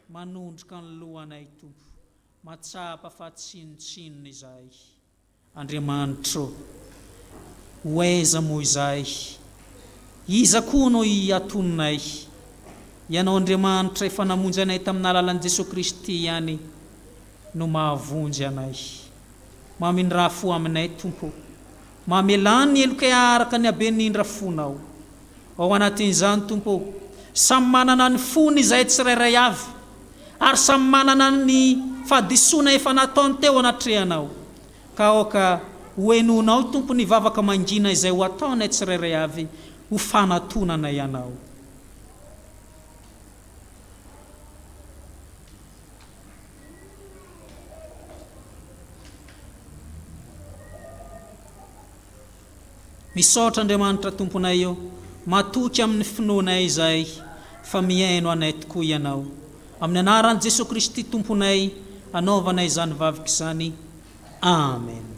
manondroka ny lohanay Tompo, matsapa fa tsinotsinona izay. Andriamanitro, hoaiza moa izay? Iza koa no iatononay? Ianao Andriamanitra efa namonjy anay tamin'ny alalan'i Jesosy Kristy ihany no mahavonjy anay. Mamindra fo aminay Tompo, mamelany ny heloka araka ny haben'indra fonao. Ao anatin'izany Tompo, samy manana ny fony izay tsirairay avy, ary samy manana ny fahadisoana efa nataony teo anatrehanao. Ka aoka hoenonao Tompo ny vavaka mangina izay ho ataonay tsirairay avy, ho fanatonana ianao. Misaotra Andriamanitra Tomponay io, matoky amin'ny finoanay izay fa miaino anay tokoa ianao. Amin'ny anaran'i Jesosy Kristy Tomponay, anaovanay izany vavaka izany. Amen.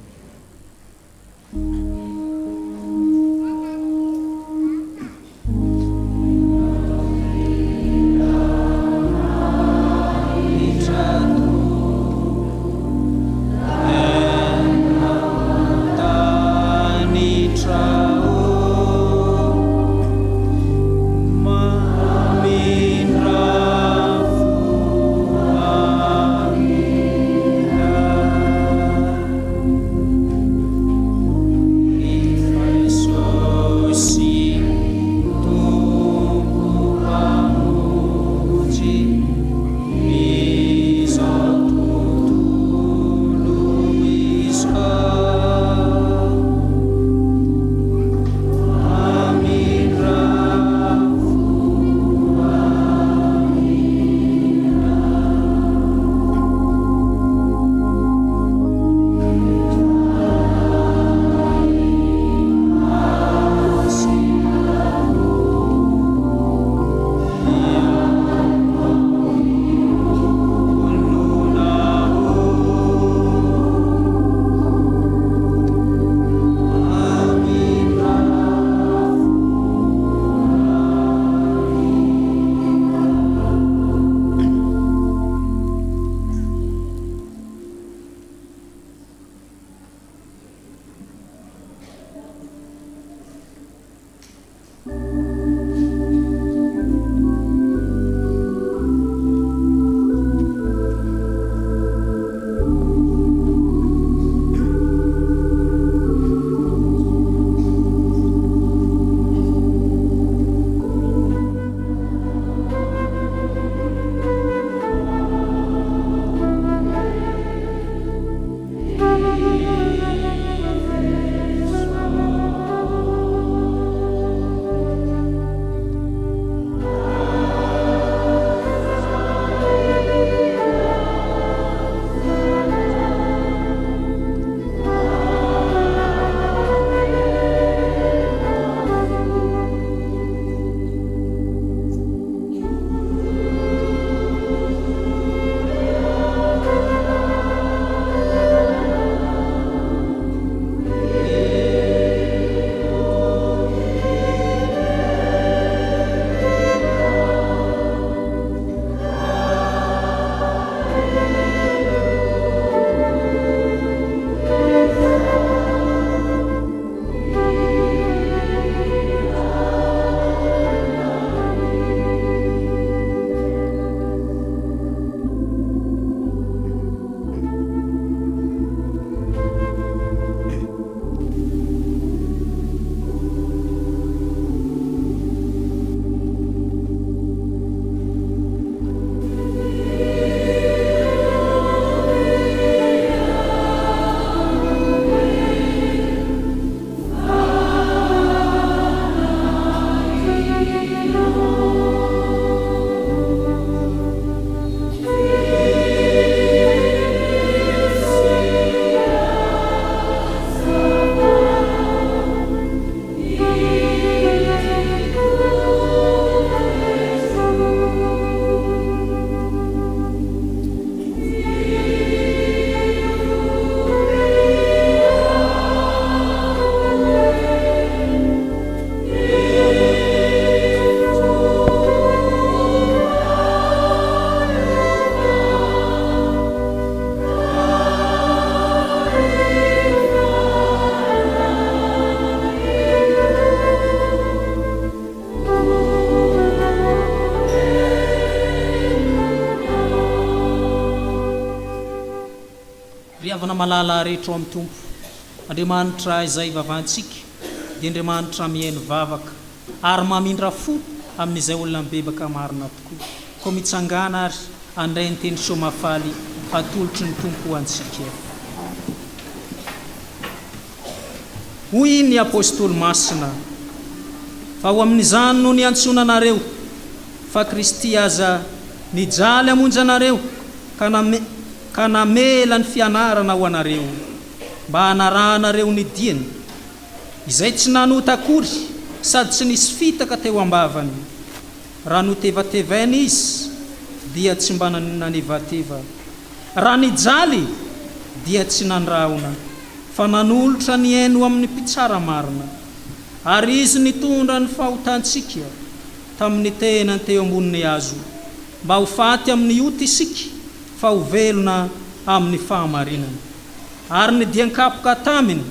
fitiavana malala rehetra ao amin'ny tompo. Andriamanitra izay vavantsika dia Andriamanitra mihaino vavaka ary mamindra fo amin'izay olona mibebaka marina tokoa. Koa mitsangana ary andray ny teny soamafaly atolotry ny tompo antsika. Hoy ny apôstôly masina, fa ho amin'izany no niantsona anareo fa Kristy aza nijaly hamonjy anareo ka namela ny fianarana ho anareo mba hanaranareo ny diany izay tsy nanota akory sady tsy nisy fitaka teo ambavany. Raha notevatevaina izy dia tsy mba nanevateva, raha nijaly dia tsy nandraona, fa nanolotra ny aino amin'ny mpitsara marina. Ary izy nitondra ny fahotantsika tamin'ny tenany teo ambonin'ny hazo mba ho faty amin'ny ota isika fa ho velona amin'ny fahamarinana. Ary nidian-kapoka taminy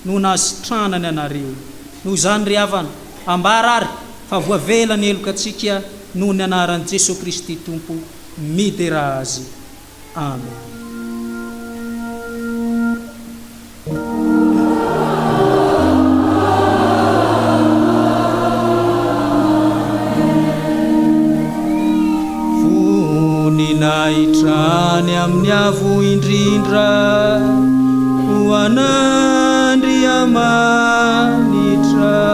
no nasitranany anareo. Noho izany ry havana, ambara ary fa voavela ny elokantsika noho ny anaran'i Jesosy Kristy Tompo midera azy. Amen. Voninahitra ny amin'ny avo indrindra ho an'Andriamanitra.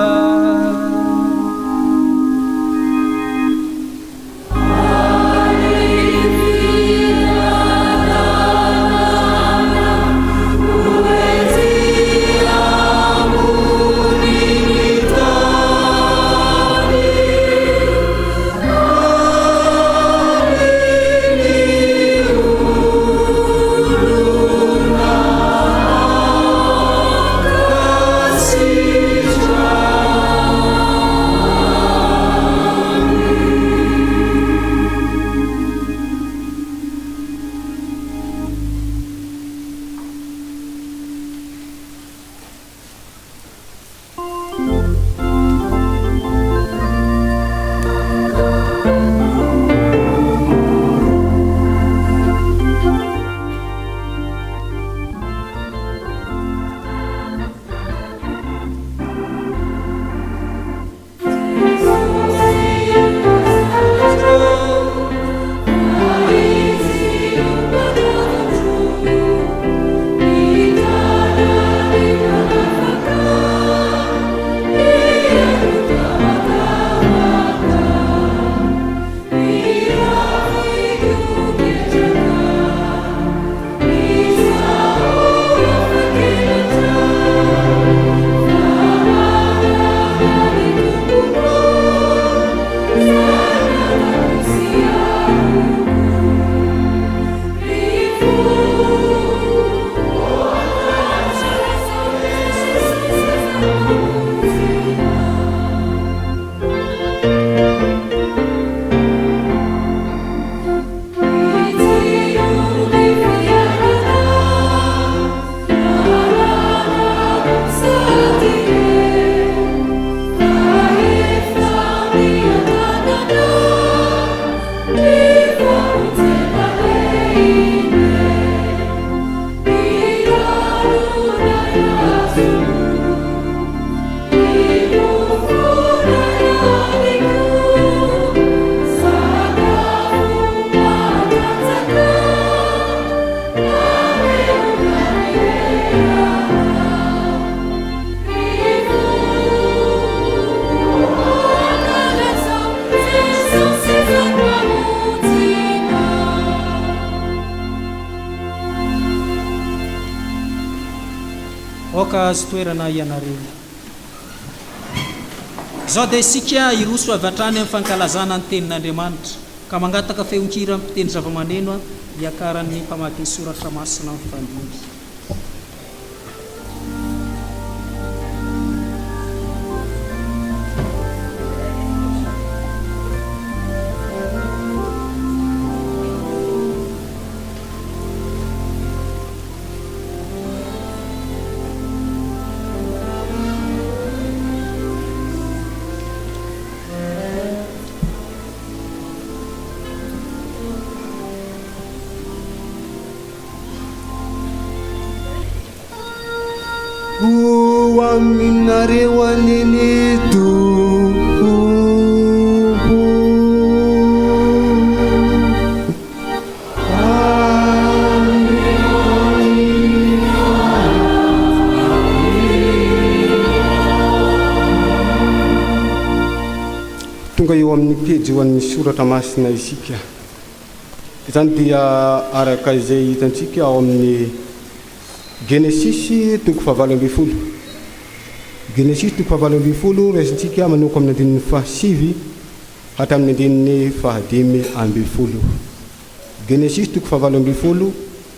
Oka azo toerana ianareo. Zao dia isika iroso avatrany amin'ny fankalazana ny tenin'Andriamanitra ka mangataka feonkira amin'ny mpiteny zava-maneno hiakaran'ny mpamaky ny soratra masina amin'ny fandimby. ho aminareo aneny Tompo. Tonga eo amin'ny pejy ho an'ny soratra masina isika. Izany dia araka izay hitantsika ao amin'ny Genesis toko 7:20. Genesis toko 7:20 resintsika manoko amin'ny andininy 7 hatramin'ny andininy 15. Genesis toko 7:20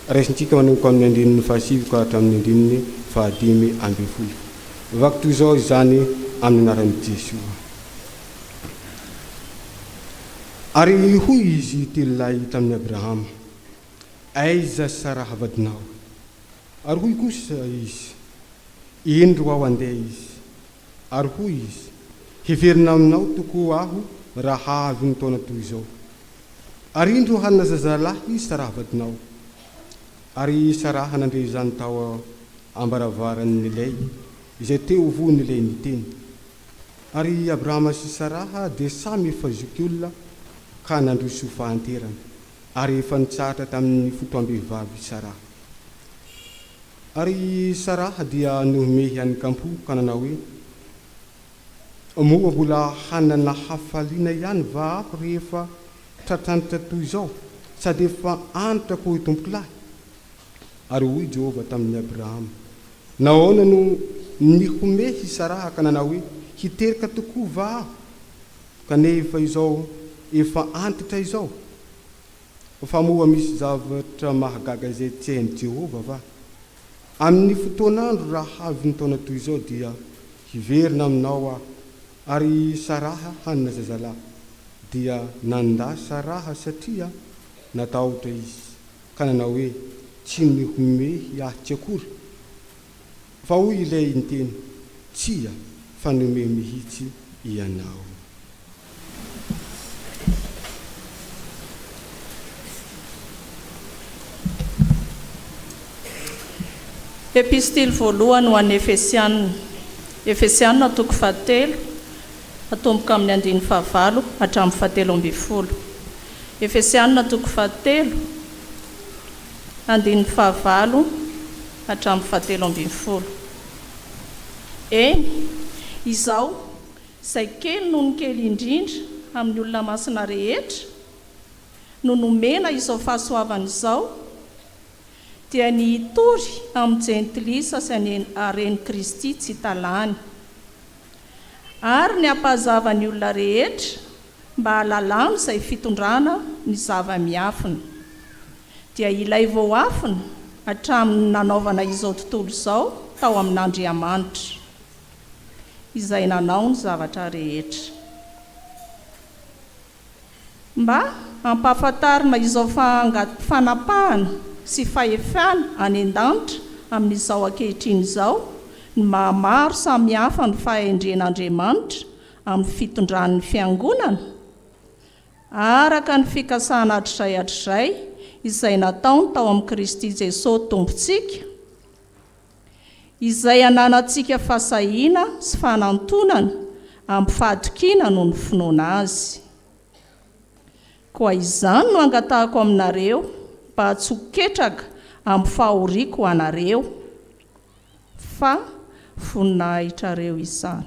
resintsika manoko amin'ny andininy 7 ka hatramin'ny andininy 15. Vaky toy izao izany amin'ny anaran'i Jesosy. Ary hoy izy telo-lahy tamin'ny Abrahama, aiza Saraha vadinao? Ary hoy kosa izy, indro aho andeha izy. Ary hoy izy, heverina aminao toko aho raha avy ny taona toy izao. Ary indro hanana zazalahy Saraha vadinao. Ary Saraha nandre izany tao ambaravaran'ny lay, izay teo von'ny lay niteny. Ary Abrahama sy Saraha dia samy efa zoky olona ka nandroso fahanterana, ary efa nitsahatra tamin'ny fotoam-behivavy Saraha. Ary Saraha dia nome ihany kampo ka nanao hoe, moa mbola hanana hafaliana ihany va aho rehefa tratranitra toy izao, sady efa antitra koa ho tompolahy. Ary hoy Jehova tamin'ny Abrahama, nahoana no nihomehy Saraha ka nanao hoe, hiteraka tokoa va aho, kanefa izao efa antitra izao. Fa moa misy zavatra mahagaga izay tsy hain'i Jehova va? Amin'ny fotoan'andro raha avy ny taona toy izao dia hiverina aminao aho. Ary Saraha hanana zazalahy, dia nanda Saraha satria natahotra izy, ka nanao hoe tsy nihomehy aho tsy akory. Fa hoy ilay niteny, tsia fa nome mihitsy ianao. Epistily voalohany ho an'ny Efesianina toko 7 atomboka amin'ny andininy 9 hatramin'ny 17. Efesianina toko 7 andininy 9 hatramin'ny 17. Izao izay kely noho ny kely indrindra amin'ny olona masina rehetra no nomena izao fahasoavana izao, dia ny hitory amin'ny jentilisa sy ny hareny Kristy tsy talany, ary ny ampahazava ny olona rehetra mba halalano izay fitondrana ny zava-miafina. Dia ilay voafina hatramin'ny nanaovana izao tontolo izao tao amin'Andriamanitra, izay nanao ny zavatra rehetra. Mba ampahafantarina izao fanapahana sy fahefana any an-danitra amin'izao ankehitriny izao, ny mahamaro samihafa ny fahendren'Andriamanitra amin'ny fitondran'ny fiangonana, araka ny fikasana hatrizay izay nataony tao amin'ny Kristy Jesosy Tompontsika, izay ananantsika fahasahiana sy fanantonana amin'ny fahatokiana noho ny finoana azy. Koa izany no angatahako aminareo mba hatsoketraka amin'ny fahoriako anareo, fa voninahitrareo izany.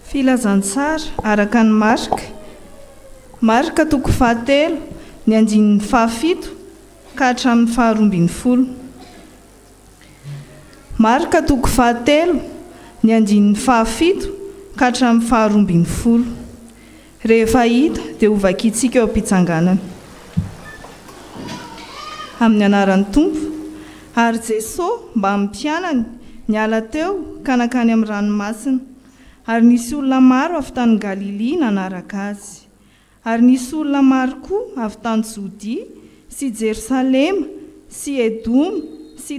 Filazantsara araka ny Marka toko 7 ny andininy 7 ka hatramin'ny 12. Marka toko 7 ny andininy 7 ka hatramin'ny 12. Rehefa hita dia ho vakitsika eo am-pitsanganana. Amin'ny anaran'ny Tompo, ary Jesosy mba ampianany niala teo ka nakany amin'ny ranomasina, ary nisy olona maro avy tany Galilea nanaraka azy. Ary nisy olona maro koa avy tany Jodia sy Jerusalema sy Edoma sy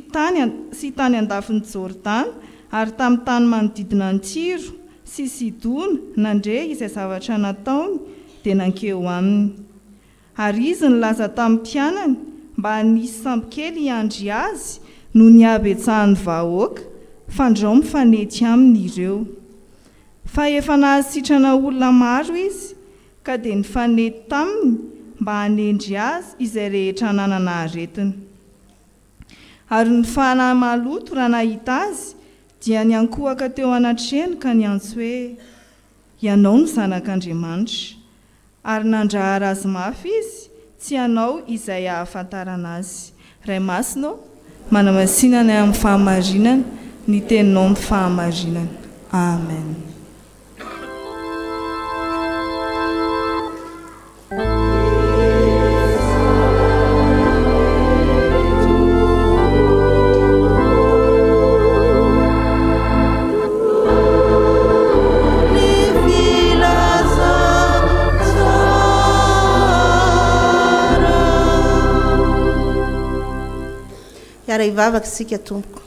tany andafin'ny Jordana, ary tamin'ny tany manodidina ny Tiro sy Sidona nandre izay zavatra nataony dia nankeo aminy. ary izy nylaza tamin'ny mpianany mba hanisy sampykely hiandry azy no ny abetsahan'ny vahoaka fandrao mifanety aminy ireo. Fa efa nahasitrana olona maro izy ka dia nifanety taminy mba hanendry azy izay rehetra nanana aretina. Ary ny fanahy maloto raha nahita azy dia niankohaka teo anatreny ka niantso hoe, ianao no zanak'Andriamanitra. Ary nandrahara azy mafy izy, tsy ianao izay ahafantarana azy. Ray masino, manamasinana amin'ny fahamarinana, ny teninao ny fahamarinana. Amen. Ara ivavaka isika tompoko.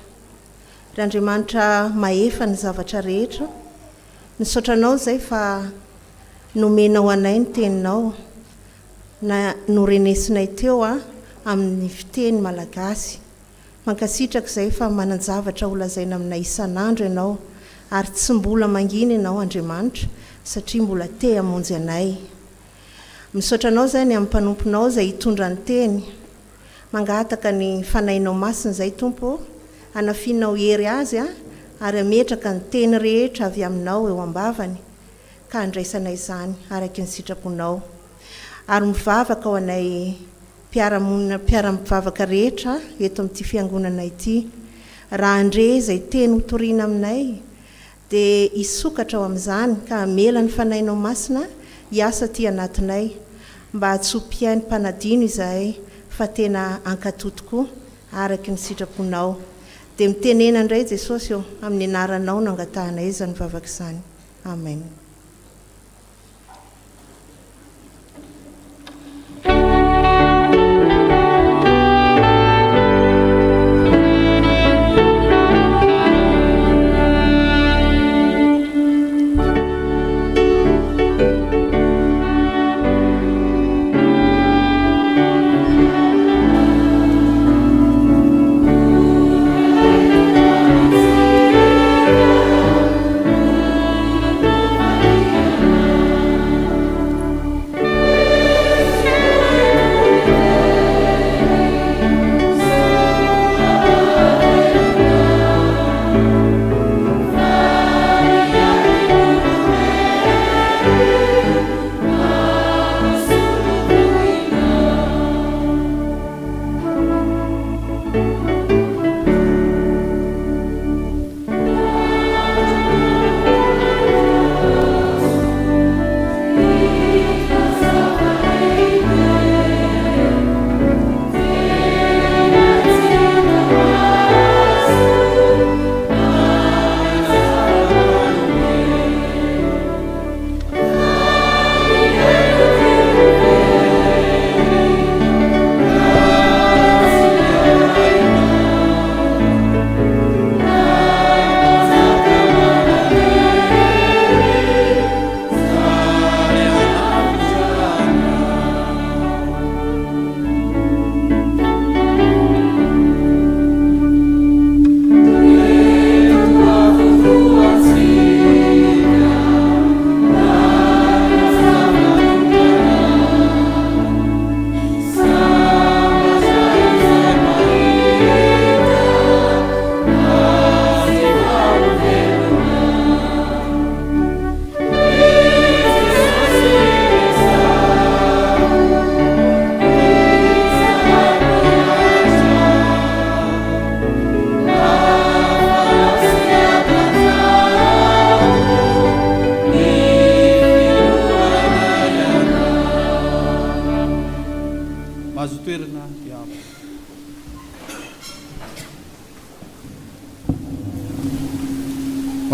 Ry Andriamanitra mahefa ny zavatra rehetra, nisaotranao zay fa nomenao anay ny teninao na norenesinay teo amin'ny fiteny malagasy. Mankasitraka zay fa manan-javatra holazaina aminay isan'andro ianao ary tsy mbola mangina ianao Andriamanitra satria mbola te hamonjy anay. Misaotranao zay ny amin'ny mpanomponao zay hitondra ny teny, mangataka ny fanainao masina zay Tompo, anafinao hery azy ary ametraka ny teny rehetra avy aminao eo ambavany ka andraisanay izany araky ny sitraponao. Ary mivavaka ao anay mpiara-mivavaka rehetra eto amin'ity fiangonana ity, raha andre zay teny hotoriana aminay dia hisokatra ao amin'izany ka amela ny fanainao masina hiasa ty anatinay mba hatsopiain'ny mpanadino izahay fa tena ankatotoko araky ny sitraponao. Dia mitenena indray Jesosy eo amin'ny anaranao no angatahanay izany vavaka izany. Amen.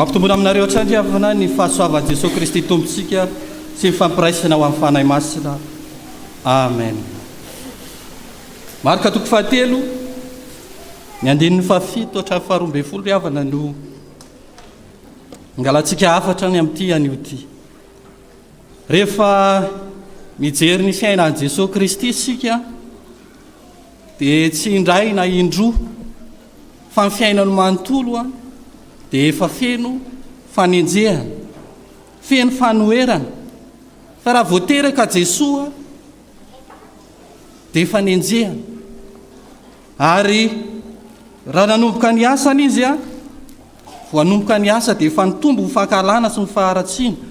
Mampitombona aminareo hatrandriavana ny fahasoavan'i Jesosy Kristy tompontsika sy ny fampiraisana ho amin'ny fanahy masina. Amen. Marika toko fahatelo ny andinin'ny fahafito hatramin'ny faharoambin'ny folo ry havana no ngalantsika hafatra ny amin'ity anio ity. Rehefa mijery ny fiainan'i Jesosy Kristy isika dia tsy indray na indroa fa ny fiainany manontolo dia efa feno fanenjehana, feno fanoherana. Fa raha voateraka Jesosy dia efa nenjehana. Ary raha nanomboka ny asany izy vao nanomboka ny asa dia efa nitombo fahakalana sy ny faharatsiana.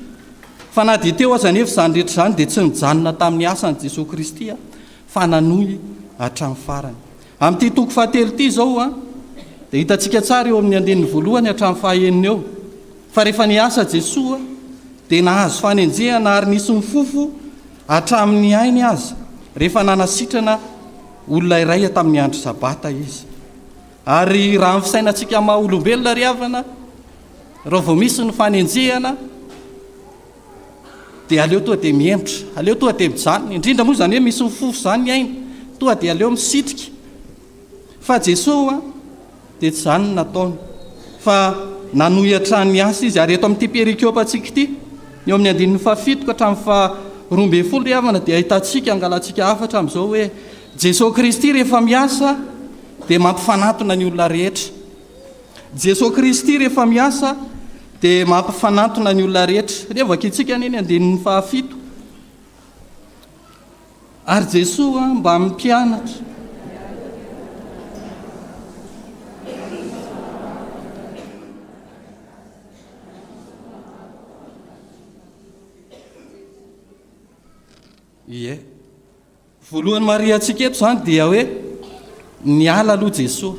Fa na dia teo aza nefa izany rehetra izany dia tsy mijanona tamin'ny asany Jesosy Kristy fa nanohy hatramin'ny farany. Amin'ity toko fahatelo ity izao dia hitantsika tsara eo amin'ny andinin'ny voalohany hatramin'ny fahaeniny eo. Fa rehefa niasa Jesosy dia nahazo fanenjehana ary nisy mifofo hatramin'ny ainy aza rehefa nanasitrana olona iray tamin'ny andro sabata izy. Ary raha ny fisainantsika maha olombelona ry havana, raha vao misy ny fanenjehana dia aleo toa dia miembotra, aleo toa dia mijanona. Indrindra moa izany hoe misy mifofo izany ny ainy, toa dia aleo misitrika. Fa Jesosy dia tsy izany nataony, fa nanohy hatrany asa izy. Ary eto amin'ity perikiopantsika ity, eo amin'ny andinin'ny fahafito ka hatramin'ny faha-12 ry havana dia ahitantsika angalantsika hafatra amin'izao hoe Jesosy Kristy rehefa miasa dia mampifanatona ny olona rehetra. Jesosy Kristy rehefa miasa dia mampifanatona ny olona rehetra. Rehefa vakitsika neny andinin'ny fahafito. Ary Jesosy mba mpianatra voalohany mariantsika eto izany dia hoe niala aloha Jesosy.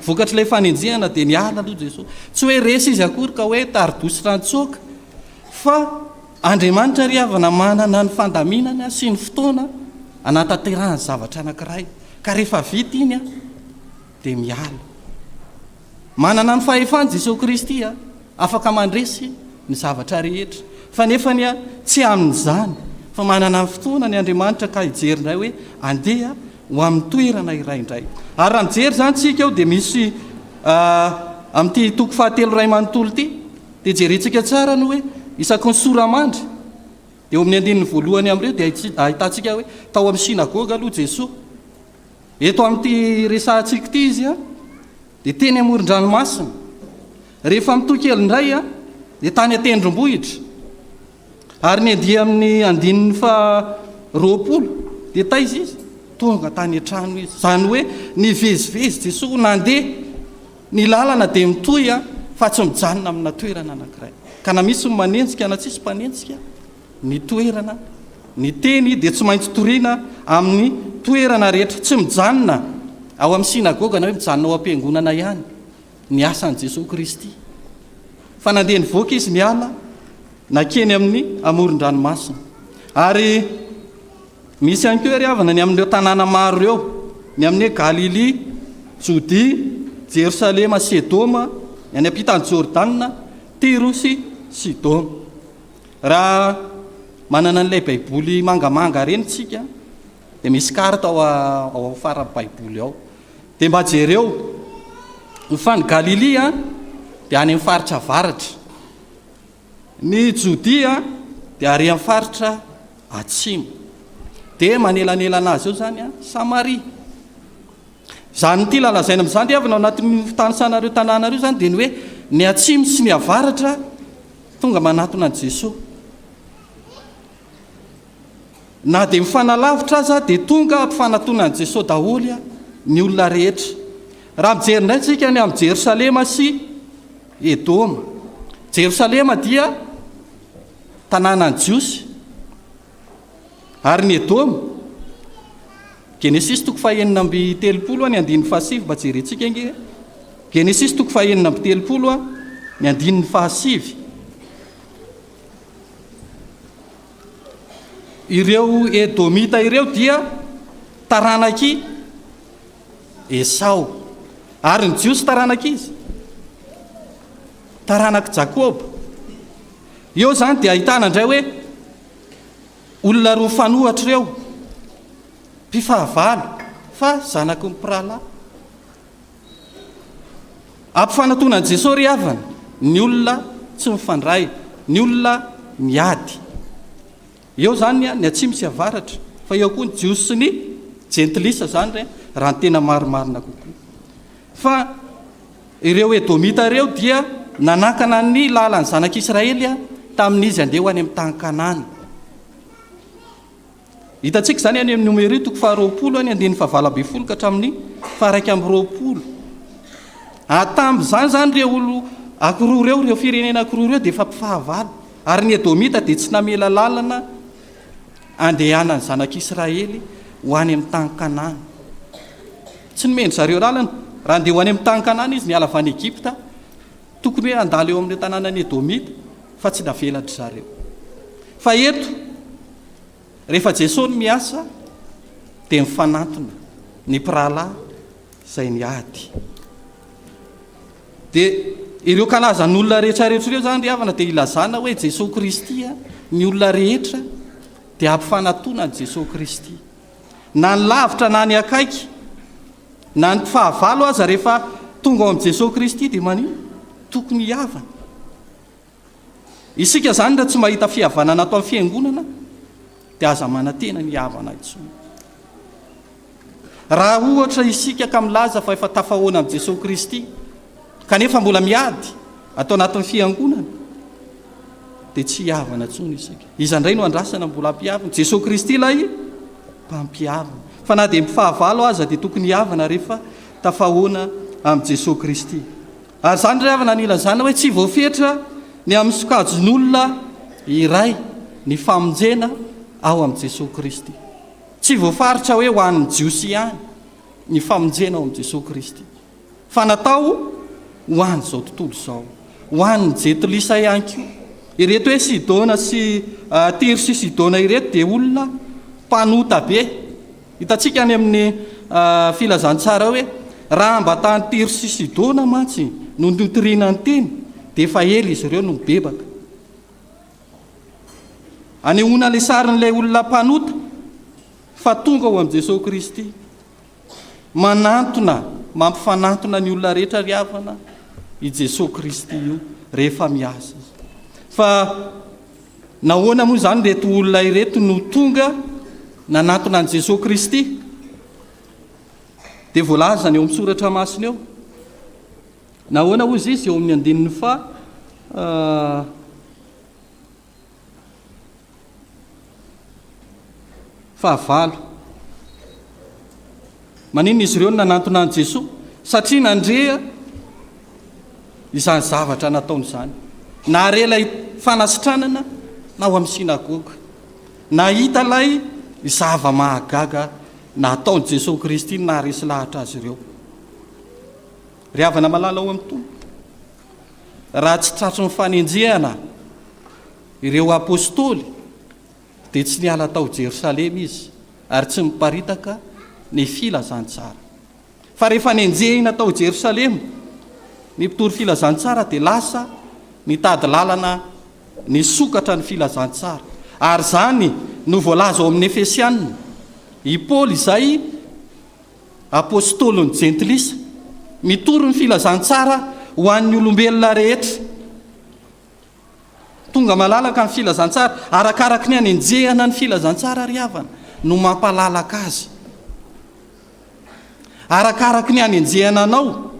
Vokatra ilay fanenjehana dia niala aloha Jesosy. Tsy hoe resy izy akory ka hoe 𝗘𝗣𝗜𝗙𝗔𝗏𝗔𝗏 fa Andriamanitra ry havana manana ny fandaminana sy ny fotoana anatanterahany zavatra anankiray. Ka rehefa vita iny dia miala. Manana ny fahefany Jesosy Kristy afaka mandresy ny zavatra rehetra. Fa nefa tsy amin'izany fa manana ny fotoana ny Andriamanitra ka hijery indray hoe andeha ho amin'ny toerana iray indray. Ary raha mijery izany tsika eo dia misy amin'ity toko fahatelo ray manontolo ity dia jerentsika tsara no hoe isaky ny soramandry dia eo amin'ny andinin'ny voalohany amin'ireo dia ahitantsika hoe tao amin'ny sinagoga aloha Jesosy. Eto amin'ity resahantsika ity izy dia teny amoron-dranomasina. Rehefa mitoa kely indray dia tany atendrombohitra. Ary ny dia amin'ny andinin'ny faha-20 dia taiza izy tonga tany an-trano izy. Izany hoe nivezivezy Jesosy nandeha ny lalana dia mitoy fa tsy mijanona amina toerana anankiray. Ka na misy manenjika na tsisy mpanenjika, ny toerana, ny teny dia tsy maintsy toriana amin'ny toerana rehetra. Tsy mijanona ao amin'ny sinagoga na hoe mijanona ao am-piangonana ihany ny asan'i Jesosy Kristy. Fa nandeha nivoaka izy miala nakeny amin'ny amoron-dranomasina. Ary misy ihany koa ry havana ny amin'ireo tanàna maro ireo, ny amin'ny Galily, Jodea, Jerosalema, Sedoma, ny any ampitan'ny Jordana, Tiro sy Sidôna. Raha manana an'ilay baiboly mangamanga reny tsika dia misy karta ao faran'ny baiboly ao. Dia mba jereo fa ny Galily dia any amin'ny faritra avaratra, ny Jodea dia ary amin'ny faritra atsimo, dia manelanelana azy eo zany Samaria. Izany ity lalazaina amin'izany avy ao anatin'ny fitanisanareo tanànareo zany dia ny hoe ny atsimo sy ny avaratra tonga manatona an Jesosy. Na dia mifanalavitra aza dia tonga ampifanatona an Jesosy daholo ny olona rehetra. Raha mijery indray tsika ny amin'ny Jerosalema sy Edoma. Jerosalema dia tanànan'ny Jiosy, ary ny Edoma Genesis toko fahaenina amby 30 ny andinin'ny fahasivy. Mba jerentsika inge Genesis toko fahaenina amby 30 ny andinin'ny fahasivy. Ireo Edomita ireo dia taranaky Esau, ary ny Jiosy taranaky izy taranaky Jakoba. Eo zany dia ahitana indray hoe olona roa fanohatra ireo, mpifahavalo fa zanaky ny mpirahalahy. Ampifanatona an Jesosy ry havana, ny olona tsy mifandray, ny olona miady. eo zany ny atsimo sy avaratra fa eo koa ny jiosy sy ny jentilisa zany re raha ny tena marimarina kokoa fa ireo edomita reo dia nanakana ny lalany zanak'Israely tamin'izy andeha ho any amin'ny tany Kanana. Hitantsika zany any amin'ny numéro toko 20 any andiny 7 ka hatramin'ny 120. Tamin'izany zany reo olo akoroa reo firenena akoroa reo dia efa mpifahavalo ary ny edomita dia tsy namela lalana andehanany zanak'Israely ho any amin'ny tany Kanana. Tsy nomeny zareo lalana raha andeha ho any amin'ny tany Kanana izy niala avy any Egypta tokony hoe andalo eo amin'ny tanànany edomita fa tsy navelatra zareo. Fa eto rehefa Jesosy miasa dia mifanantona ny mpirahalahy izay niady. Dia ireo kalazan'olona rehetrarehetra ireo zany ry havana dia ilazana hoe Jesosy Kristy ny olona rehetra dia ampifanatona ny Jesosy Kristy. Na ny lavitra na ny akaiky na ny fahavalo aza rehefa tonga ao amin'ny Jesosy Kristy dia manio tokony hiavana. Isika zany raha tsy mahita fihavanana ato amin'ny fiangonana dia aza manantena ny havana intsony. Raha ohatra isika ka milaza fa efa tafahoana amin'ny Jesosy Kristy kanefa mbola miady atao anatin'ny fiangonana dia tsy hiavana intsony isika. Izandray no andrasana mbola hampihavana. Jesosy Kristy ilay mpampihavana. Fa na dia mifahavalo aza dia tokony hiavana rehefa tafahoana amin'ny Jesosy Kristy. Ary zany ry havana nilazana hoe tsy voafetra ny amin'ny sokajin'olona iray ny famonjena ao amin'ny Jesosy Kristy. Tsy voafaritra hoe ho an'ny jiosy ihany ny famonjena ao amin'ny Jesosy Kristy. Fa natao ho an'izao tontolo izao, ho an'ny jentilisa ihany koa. Ireto hoe Sidona sy Tiro sy Sidona ireto dia olona mpanota be. Hitantsika any amin'ny filazantsara hoe raha mba tany Tiro sy Sidona mantsy no notoriana ny teny dia efa ela izy ireo no mibebaka. Anehoana ilay sarin'ilay olona mpanota fa tonga ao amin'ny Jesosy Kristy manantona, mampifanantona ny olona rehetra ry havana i Jesosy Kristy io rehefa miasa. Fa nahoana moa zany reto olona ireto no tonga nanantona an' Jesosy Kristy dia voalaza ny eo amin'ny soratra masina eo. Nahoana ozy izy eo amin'ny andininy fahavalo. Manino izy ireo nanantona an' Jesosy satria nandrea izany zavatra nataony izany. Nahare ilay fanasitranana na ao amin'ny sinagoga, nahita ilay zava-mahagaga nataony Jesosy Kristy naharesy lahatra azy ireo. Ry havana malala ao amin'ny tompo, raha tsy tratry ny fanenjehana ireo apôstôly dia tsy niala tao Jerosalema izy ary tsy miparitaka ny filazantsara. Fa rehefa nenjehina tao Jerosalema ny mpitory filazantsara dia lasa nitady lalana ny sokatra ny filazantsara. Ary zany no voalaza ao amin'ny Efesianina, i Paoly izay apôstôly ny jentilisa mitory ny filazantsara ho an'ny olombelona rehetra. Tonga malalaka ny filazantsara arakaraka ny anenjehana ny filazantsara ry havana no mampalalaka azy. Arakaraka ny anenjehana anao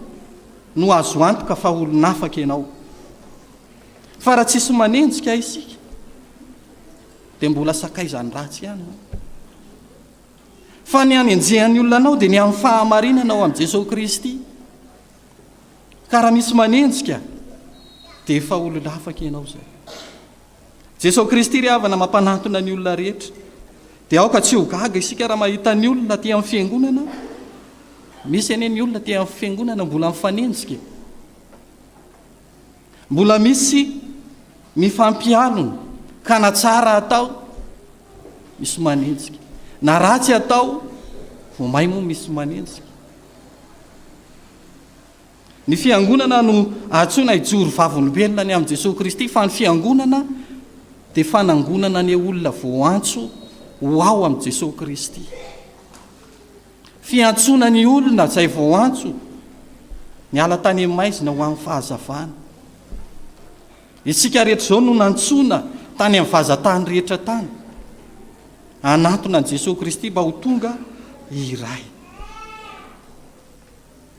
no azo antoka fa olona afaka ianao. Fa raha tsisy manenjika isika dia mbola sakaizany ratsy ihany. Fa ny anenjehan'ny olona anao dia ny amin'ny fahamarinana ao amin'ny Jesosy Kristy. Ka raha misy manenjika dia efa olona afaka ianao zay. Jesosy Kristy ry havana mampanantona ny olona rehetra. Dia aoka tsy ho gaga isika raha mahita ny olona ty amin'ny fiangonana. Misy ane ny olona ty amin'ny fiangonana mbola mifanenjika, mbola misy mifampialona ka na tsara atao misy manenjika, na ratsy atao vao may moa misy manenjika. Ny fiangonana no antsoina ijoro vavolombelona ny amin'ny Jesosy Kristy, fa ny fiangonana dia fanangonana ny olona vao antso ho ao amin'ny Jesosy Kristy. Fiantsona ny olona izay vao antso niala tany amin'ny maizina ho amin'ny fahazavana. Isika rehetra izao no nantsona tany amin'ny vazatany rehetra tany anatona an' Jesosy Kristy mba ho tonga iray.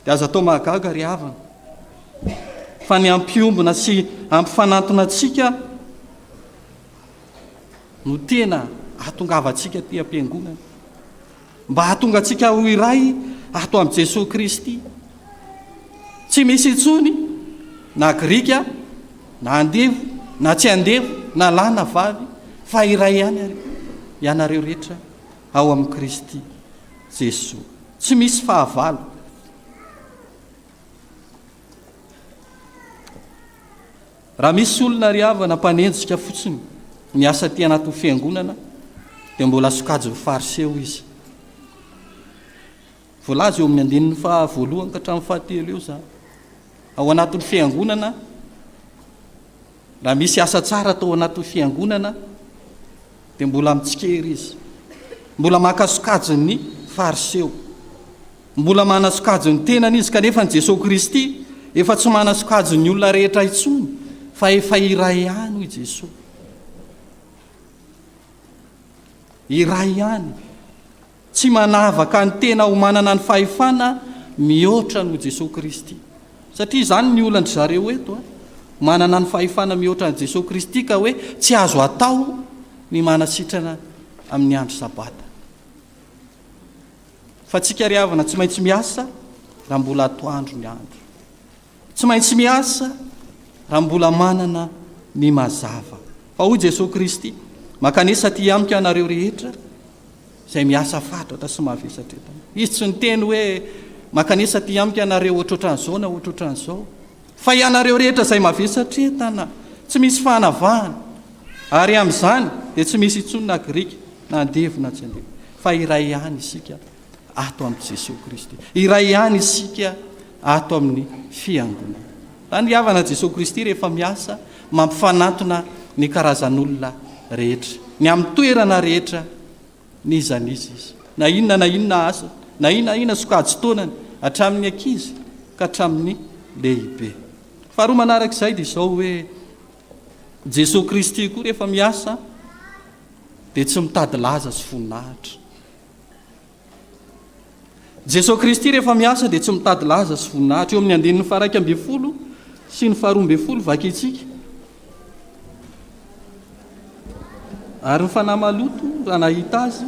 Dia aza atao mahagaga ry havana fa ny ampiombona sy ampifanatona antsika no tena ahatongavantsika ty am-piangonana, mba hahatonga antsika ho iray ato amin'i Jesosy Kristy. Tsy misy intsony na grika na andevo na tsy andevo na lahy na vavy fa iray ihany ianareo rehetra ao amin'ny Kristy Jesosy. Tsy misy fahavalo. Raha misy olona ry havana mpanenjika fotsiny ny asa ty anaty fiangonana dia mbola sokajy fariseo izy. Voalaza eo amin'ny andininy voalohany ka hatramin'ny fahatelo eo zany. Ao anatin'ny fiangonana, raha misy asa tsara atao anatin'ny fiangonana dia mbola mitsikery izy, mbola makasokajy ny fariseo, mbola manasokajy ny tenany izy, kanefa ny Jesosy Kristy efa tsy manasokajy ny olona rehetra intsony fa efa iray ihany i Jesosy. Iray ihany, tsy manavaka ny tena ho manana ny fahefana mihoatra no Jesosy Kristy. Satria izany ny olana zareo eto, manana ny fahefana mihoatra ny Jesosy Kristy ka hoe tsy azo atao ny manasitrana amin'ny andro sabata. Fa tsika ry havana tsy maintsy miasa raha mbola atoandro ny andro, tsy maintsy miasa raha mbola manana ny mazava. Fa hoy Jesosy Kristy, makanesa ty amiko ianareo rehetra izay miasa fatratra sy mavesatretana. Izy tsy niteny hoe makanesa ty amiko ianareo ohatrohatran'izao na ohatrohatran'izao, fa ianareo rehetra izay mavesatretana, tsy misy fahanavahana. Ary amin'izany dia tsy misy intsony na grika na andevo na tsy andevo, fa iray ihany isika ato amin'ny Jesosy Kristy, iray ihany isika ato amin'ny fiangonana. Tany havana Jesosy Kristy rehefa miasa mampifanatona ny karazan'olona rehetra, ny amin'ny toerana rehetra nizanizy izy, na inona asa, na inona sokajy taonany, hatramin'ny ankizy ka hatramin'ny lehibe. Faharoa manarak'izay dia izao hoe Jesosy Kristy koa rehefa miasa dia tsy mitady laza sy voninahitra. Jesosy Kristy rehefa miasa dia tsy mitady laza sy voninahitra. Eo amin'ny andinin'ny faha 12 sy ny faha 12 vakitsika. Ary ny fanahy maloto raha nahita azy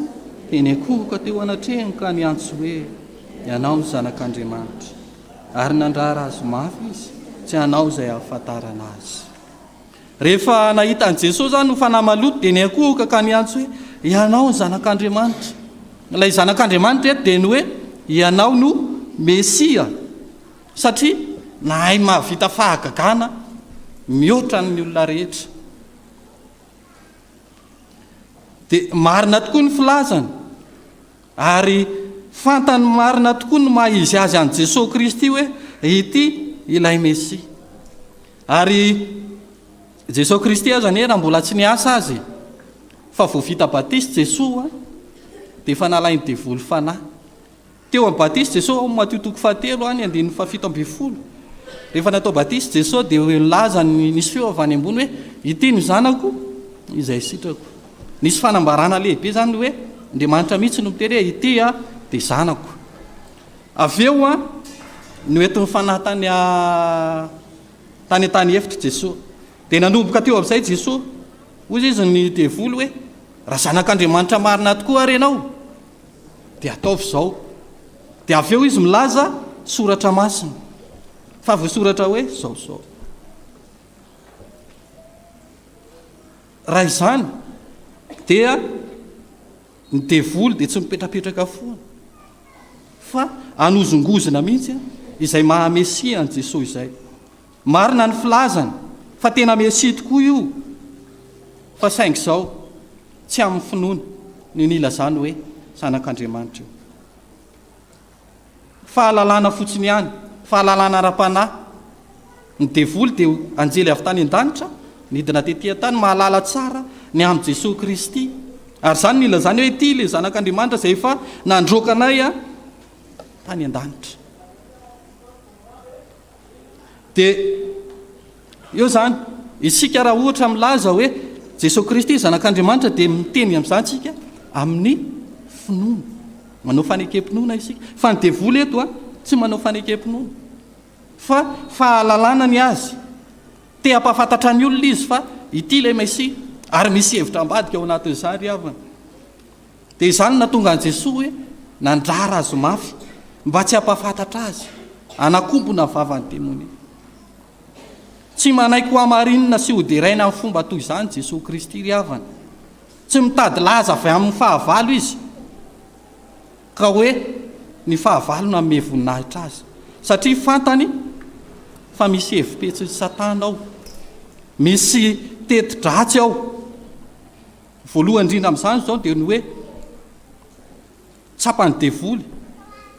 dia niakohoka teo anatrehany ka niantso hoe ianao ny zanak'Andriamanitra, ary nandrara azy mafy izy tsy hanao izay ahafantarana azy. Rehefa nahita an' Jesosy zany ny fanahy maloto dia niakohoka ka niantso hoe ianao ny zanak'Andriamanitra. Ilay zanak'Andriamanitra eto dia ny hoe ianao no Mesia, satria nahay mahavita fahagagana mihoatra ny olona rehetra. Dia marina tokoa ny filazany, ary fantany marina tokoa ny maha-izy azy an' Jesosy Kristy hoe ity ilay Mesia. Ary Jesosy Kristy aza raha mbola tsy niasa azy fa vao vita batisa Jesosy dia efa nalainy devoly fanahy. Teo amin'ny batisa Jesosy Matteo 7:17. Rehefa natao batisa Jesosy dia nilaza nisy feo avy any ambony hoe ity ny zanako izay sitrako. Nisy fanambarana lehibe zany hoe Andriamanitra mihitsy no miteny hoe ity dia zanako. Avy eo no entiny fanahy tany efitra Jesosy. Dia nanomboka teo amin'izay Jesosy, hoy izy ny devoly hoe raha zanak'Andriamanitra marina tokoa ary ianao dia ataovy izao. Dia avy eo izy milaza soratra masina, fa voasoratra hoe zao. Raha izany dia ny devoly dia tsy mipetrapetraka foana, fa anozongozina mihitsy izay maha-Mesia an' Jesosy izay. Marina ny filazany fa tena Mesia tokoa io, fa saingy izao tsy amin'ny finoana ny nilazany hoe zanak'Andriamanitra io. Fahalalana fotsiny ihany, fahalalana ara-panahy. Ny devoly dia anjely avy tany an-danitra, nidina tetỳ tany, mahalala tsara ny amin'ny Jesosy Kristy. Ary izany nilazany hoe ity ilay zanak'Andriamanitra izay efa nandroaka anay tany an-danitra. Dia eo zany isika raha ohatra milaza hoe Jesosy Kristy zanak'Andriamanitra dia miteny amin'izany tsika amin'ny finoana. Manao fanekempinoana isika. Fa ny devoly eto tsy manao fanekempinoana. Fa fahalalana ny azy. Te hampafantatra ny olona izy fa ity ilay Mesia. Ary misy hevitra ambadika ao anatin'izany ry havana. Dia izany natonga an'i Jesosy hoe nandrara azy mafy mba tsy hampafantatra azy. Anakombona ny vavan'ny demônia. Tsy manaiky ho hamarinina sy ho deraina amin'ny fomba toy izany Jesosy Kristy ry havana. Tsy mitady laza avy amin'ny fahavalo izy. Ka hoe ny fahavalo nanome voninahitra azy. Satria fantany fa misy hevim-petsy Satana ao. Misy teti-dratsy ao. Voalohany indrindra amin'izany zao dia ny hoe tsapany devoly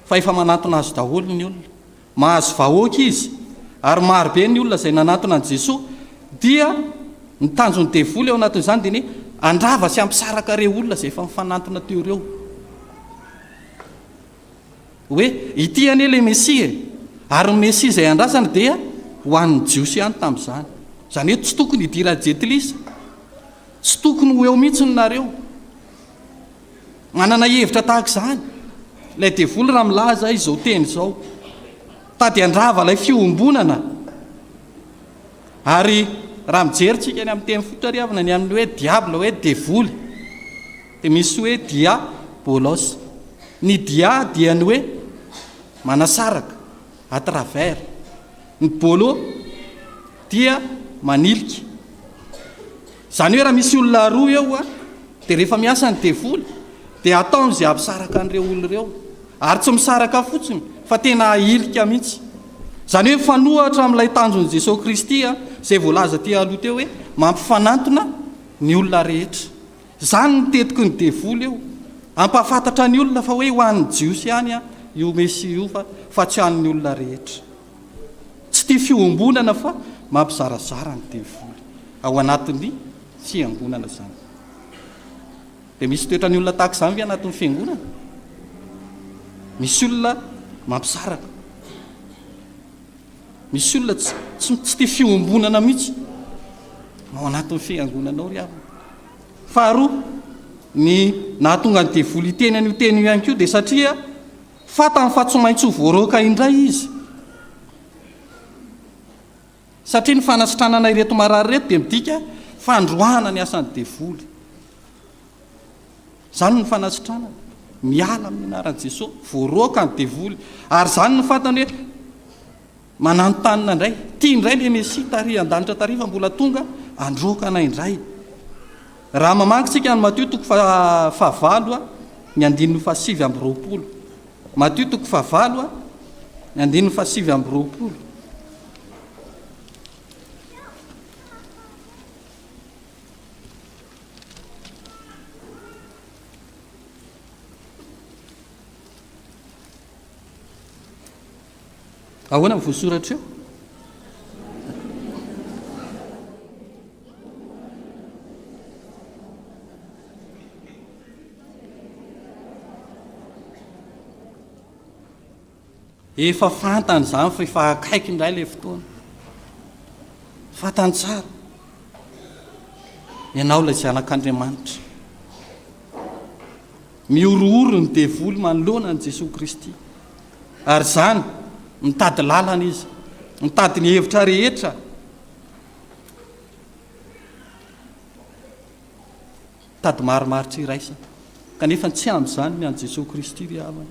fa efa manantona azy daholo ny olona. Mahazo vahoaka izy ary marobe ny olona izay nanantona an' Jesosy dia ny tanjon'ny devoly ao anatin'izany dia ny andrava sy ampisaraka ireo olona izay efa mifanantona teo ireo. Hoe ity anie ilay Mesia ary ny Mesia izay andrasany dia ho an'ny jiosy ihany tamin'izany. Izany hoe tsy tokony hidira jetilisa, tsy tokony ho eo mihitsy nareo. Manana hevitra tahaka izany ilay devoly raha milaza izao teny izao. Tady andrava ilay fiombonana. Ary raha mijeritsika ny amin'ny teny fotra ry havana ny amin'ny hoe diable hoe devoly dia misy hoe diabolos. Ny dia dia ny hoe manasaraka à travers. Ny bolo dia manilika. Izany hoe raha misy olona roa eo dia rehefa miasa ny devoly dia ataony izay hampisaraka an'ireo olona ireo. Ary tsy misaraka fotsiny fa tena ahilika mihitsy. Izany hoe fanohatra amin'ilay tanjon'i Jesosy Kristy izay voalaza ty aloha teo hoe mampifanantona ny olona rehetra. Izany ny tetiky ny devoly eo. Ampafantatra ny olona fa hoe ho an'ny jiosy ihany io Mesia io fa tsy an'ny olona rehetra. Tsy tia fiombonana fa mampizarazara ny devoly ao anatin'ny fiangonana izany. Dia misy toetra ny olona tahaka izany anatin'ny fiangonana. Misy olona mampisaraka. Misy olona tsy tia fiombonana mihitsy ao anatin'ny fiangonana ao ry havana. Faharoa, ny nahatonga ny devoly teny an'io teny io ihany koa dia satria fantany fa tsy maintsy ho voaroaka indray izy. Satria ny fanasitranana ireto marary reto dia midika fandroana ny asan'ny devoly. Izany ny fanasitranana. Miala amin'ny anaran'i Jesosy, voaroaka ny devoly. Ary izany ny fantany hoe mananontanina indray. Tia indray ilay Mesia tary an-danitra tarifa mbola tonga androaka anay indray. Raha mamankitsika ny Matio 9:20 ny 9:7. Matio 9:20 ny 9:7. Ahoana ny voasoratra eo? Efa fantany izany fa efa akaiky indray ilay fotoana. Fantany tsara. Ianao ilay zanak'Andriamanitra. Miorooro ny devoly manoloana ny Jesosy Kristy. Ary izany mitady lalana izy, mitady ny hevitra rehetra. Mitady marimaritra iraisana. Kanefa tsy amin'izany ny an'i Jesosy Kristy ry havana.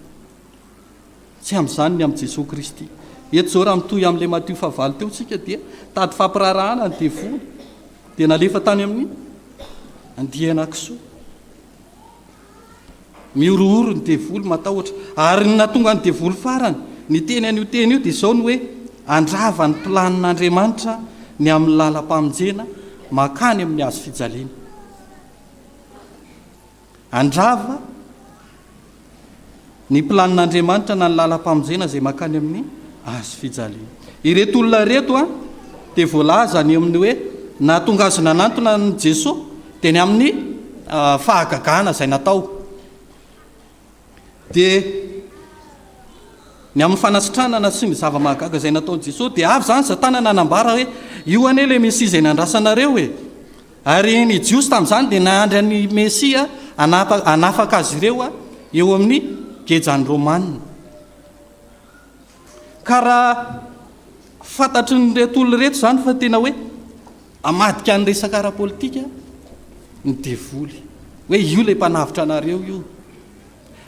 Tsy amin'izany ny amin'i Jesosy Kristy. Eto izao raha mitohy amin'ilay Matio 9 teo tsika dia tady fampirarahana ny devoly dia nalefa tany amin'ny andihana kisoa. Miorooro ny devoly matahotra. Ary ny natonga ny devoly farany ny teny an'io teny io dia izao ny hoe andrava ny planin'Andriamanitra ny amin'ny lalam-pamonjena makany amin'ny hazo fijaliana. Andrava ny planin'Andriamanitra na ny lalam-pamonjena izay makany amin'ny hazo fijaliana. Ireto olona reto dia voalaza ny amin'ny hoe nahatonga azy nanantona ny Jesosy dia ny amin'ny fahagagana izay natao. Dia ny amin'ny fanasitranana sy ny zava-mahagaga izay nataon'i Jesosy dia avy izany Satana nanambara hoe io anie ilay Mesia izay nandrasanareo e. Ary ny jiosy tamin'izany dia nahandry ny Mesia anafaka azy ireo eo amin'ny gejany romanina. Ka raha fantatry ny retolo reto zany fa tena hoe amadika ny resaka ara-politika ny devoly hoe io le mpanavitra anareo io.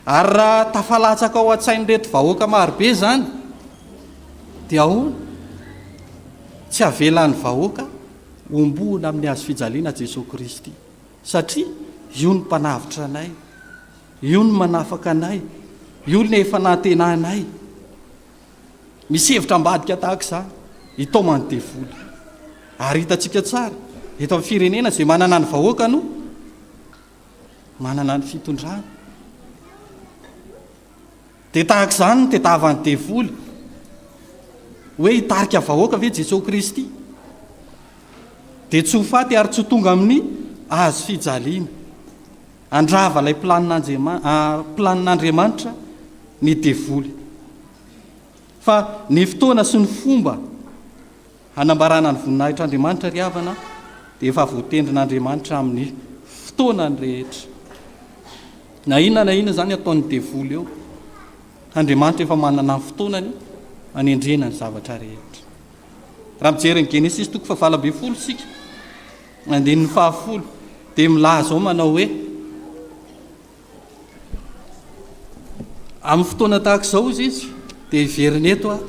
Ary raha tafalatsaka ao an-tsainy reto vahoaka marobe zany dia ahoana tsy avelan'ny vahoaka omboana amin'ny azo fijaliana Jesosy Kristy, satria io ny mpanavitra anay, io ny manafaka anay, io ny efa nantenanay. Misy hevitra ambadika tahaka izany itao manodevoly. Ary hitantsika tsara eto amin'ny firenena izay manana ny vahoaka no manana ny fitondrana. Dia tahaka izany ny tediavan'ny devoly hoe hitarika vahoaka ve Jesosy Kristy dia tsy ho faty ary tsy ho tonga amin'ny azo fijaliana. Andrava ilay planin'Andriamanitra ny devoly. Fa ny fotoana sy ny fomba hanambarana ny voninahitr'Andriamanitra ry havana dia efa voatendrin'Andriamanitra amin'ny fotoanany rehetra. Na inona zany ataon'ny devoly eo, Andriamanitra efa manana ny fotoanany hanendrena ny zavatra rehetra. Raha mijery ny Genesis 12 sika andinin'ny 10 dia milaza ao manao hoe amin'ny fotoana tahaka izao izy dia iveriny eto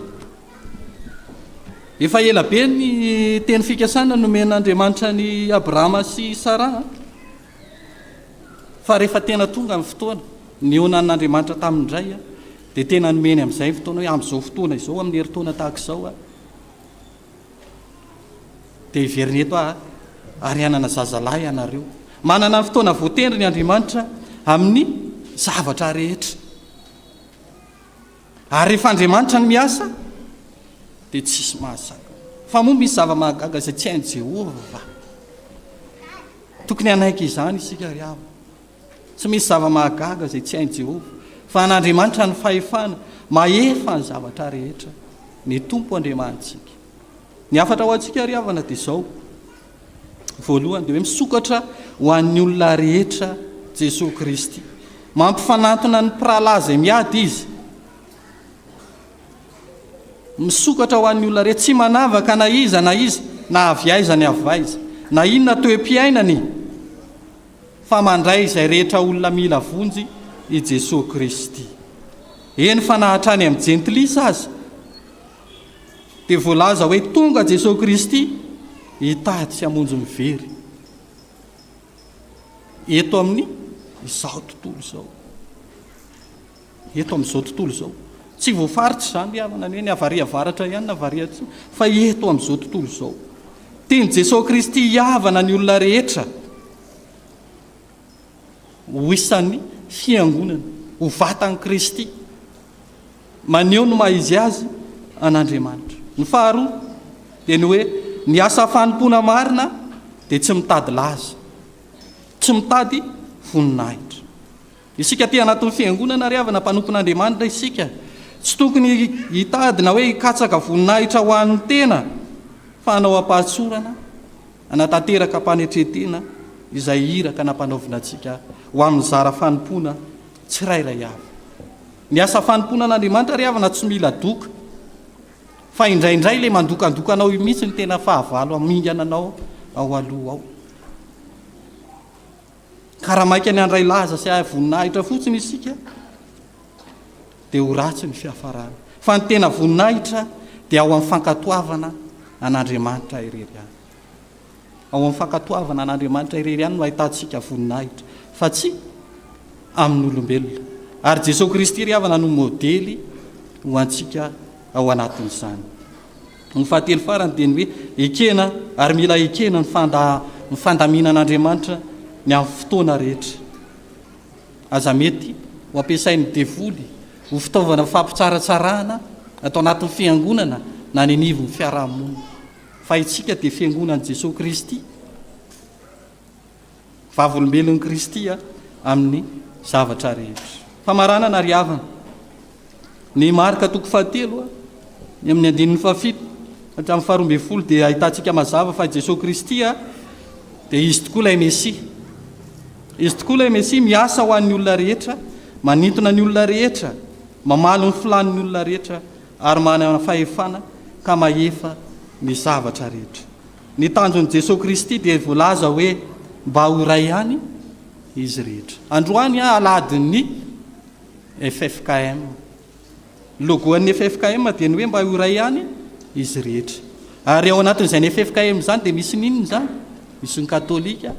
efa ela be ny teny fikasana nomen'Andriamanitra ny Abrahama sy Sara, fa rehefa tena tonga amin'ny fotoana ny onan'Andriamanitra tamindray dia tena nomeny amin'izay fotoana hoe amin'izao fotoana izao amin'ny herintaona tahaka izao dia iveriny eto ary anana zazalahy ianareo. Manana ny fotoana voatendry ny Andriamanitra amin'ny zavatra rehetra. Ary rehefa Andriamanitra ny miasa dia tsisy mahasaka. Fa moa misy zava-mahagaga izay tsy hain'i Jehovah. Tokony hanaiky izany isika ry havana. Tsy misy zava-mahagaga izay tsy hain'i Jehovah, fa n'Andriamanitra ny fahefana mahefa ny zavatra rehetra, ny Tompo Andriamantsika. Ny afatra ho antsika ry havana dia izao. Voalohany dia hoe misokatra ho an'ny olona rehetra Jesosy Kristy, mampifanantona ny mpirahalahy izay miady izy. Misokatra ho an'ny olona rehetra, tsy manavaka na iza na avy aiza ny avy aiza, na inona toe-piainany, fa mandray izay rehetra olona mila vonjy i Jesosy Kristy. Eny fa nahatrany amin'ny jentilisa aza dia voalaza hoe tonga Jesosy Kristy hitady sy hamonjy mivery eto amin'ny izao tontolo izao. Eto amin'izao tontolo izao tsy voafaritra izany havana ny hoe ny avariavaratra ihany na variatsy, fa eto amin'izao tontolo izao tiany Jesosy Kristy hiavana ny olona rehetra ho isan'ny fiangonana, ho vatan'i Kristy, maneho no maizy azy an'Andriamanitra. Ny faharoa dia ny hoe ny asa fanompoana marina dia tsy mitady laza, tsy mitady voninahitra. Isika ty anatin'ny fiangonana ry havana mpanompon'Andriamanitra isika tsy tokony hitady na hoe hikatsaka voninahitra ho an'ny tena, fa hanao ampahantsorana, hanatanteraka mpanetretena izay iraka nampanaovina antsika ho amin'ny zara fanompoana tsirairay avy. Ny asa fanompoana an'Andriamanitra ry havana tsy mila doka, fa indraindray le mandokandokanao mihitsy ny tena fahavalo amingana anao ao aloha ao. Ka raha maika ny andray laza sy voninahitra fotsiny isika dia ho ratsy ny fiafarana. Fa ny tena voninahitra dia ao amin'ny fankatoavana an'Andriamanitra irery ihany. Ao amin'ny fankatoavana an'Andriamanitra irery ihany no ahitantsika voninahitra, fa tsy amin'ny olombelona. Ary Jesosy Kristy ry havana no modely ho antsika ao anatin'izany. Ny fahatelo farany dia ny hoe ekena, ary mila ekena ny fandaminan'Andriamanitra ny amin'ny fotoana rehetra. Aza mety ho ampiasain'ny devoly ho fitaovana fampitsaratsarana atao anatin'ny fiangonana na ny nivon'ny fiarahamonina, fa itsika dia fiangonan'i Jesosy Kristy, vavolombelon'i Kristy amin'ny zavatra rehetra. Famaranana ry havana, ny marika 7 ny amin'ny 7 hatramin'ny 12 dia ahitantsika mazava fa Jesosy Kristy dia izy tokoa ilay Mesia, izy tokoa ilay mesia miasa ho an'ny olona rehetra, manintona ny olona rehetra, mamalo ny filan'ny olona rehetra ary manana fahefana ka mahefa ny zavatra rehetra. Ny tanjon'i Jesosy Kristy dia voalaza hoe mba ho iray ihany izy rehetra. Androany aladin'ny FFKM. Logoan'ny FFKM dia ny hoe mba ho iray ihany izy rehetra. Ary ao anatin'izay ny FFKM zany dia misy ninona zany? Misy ny katolika,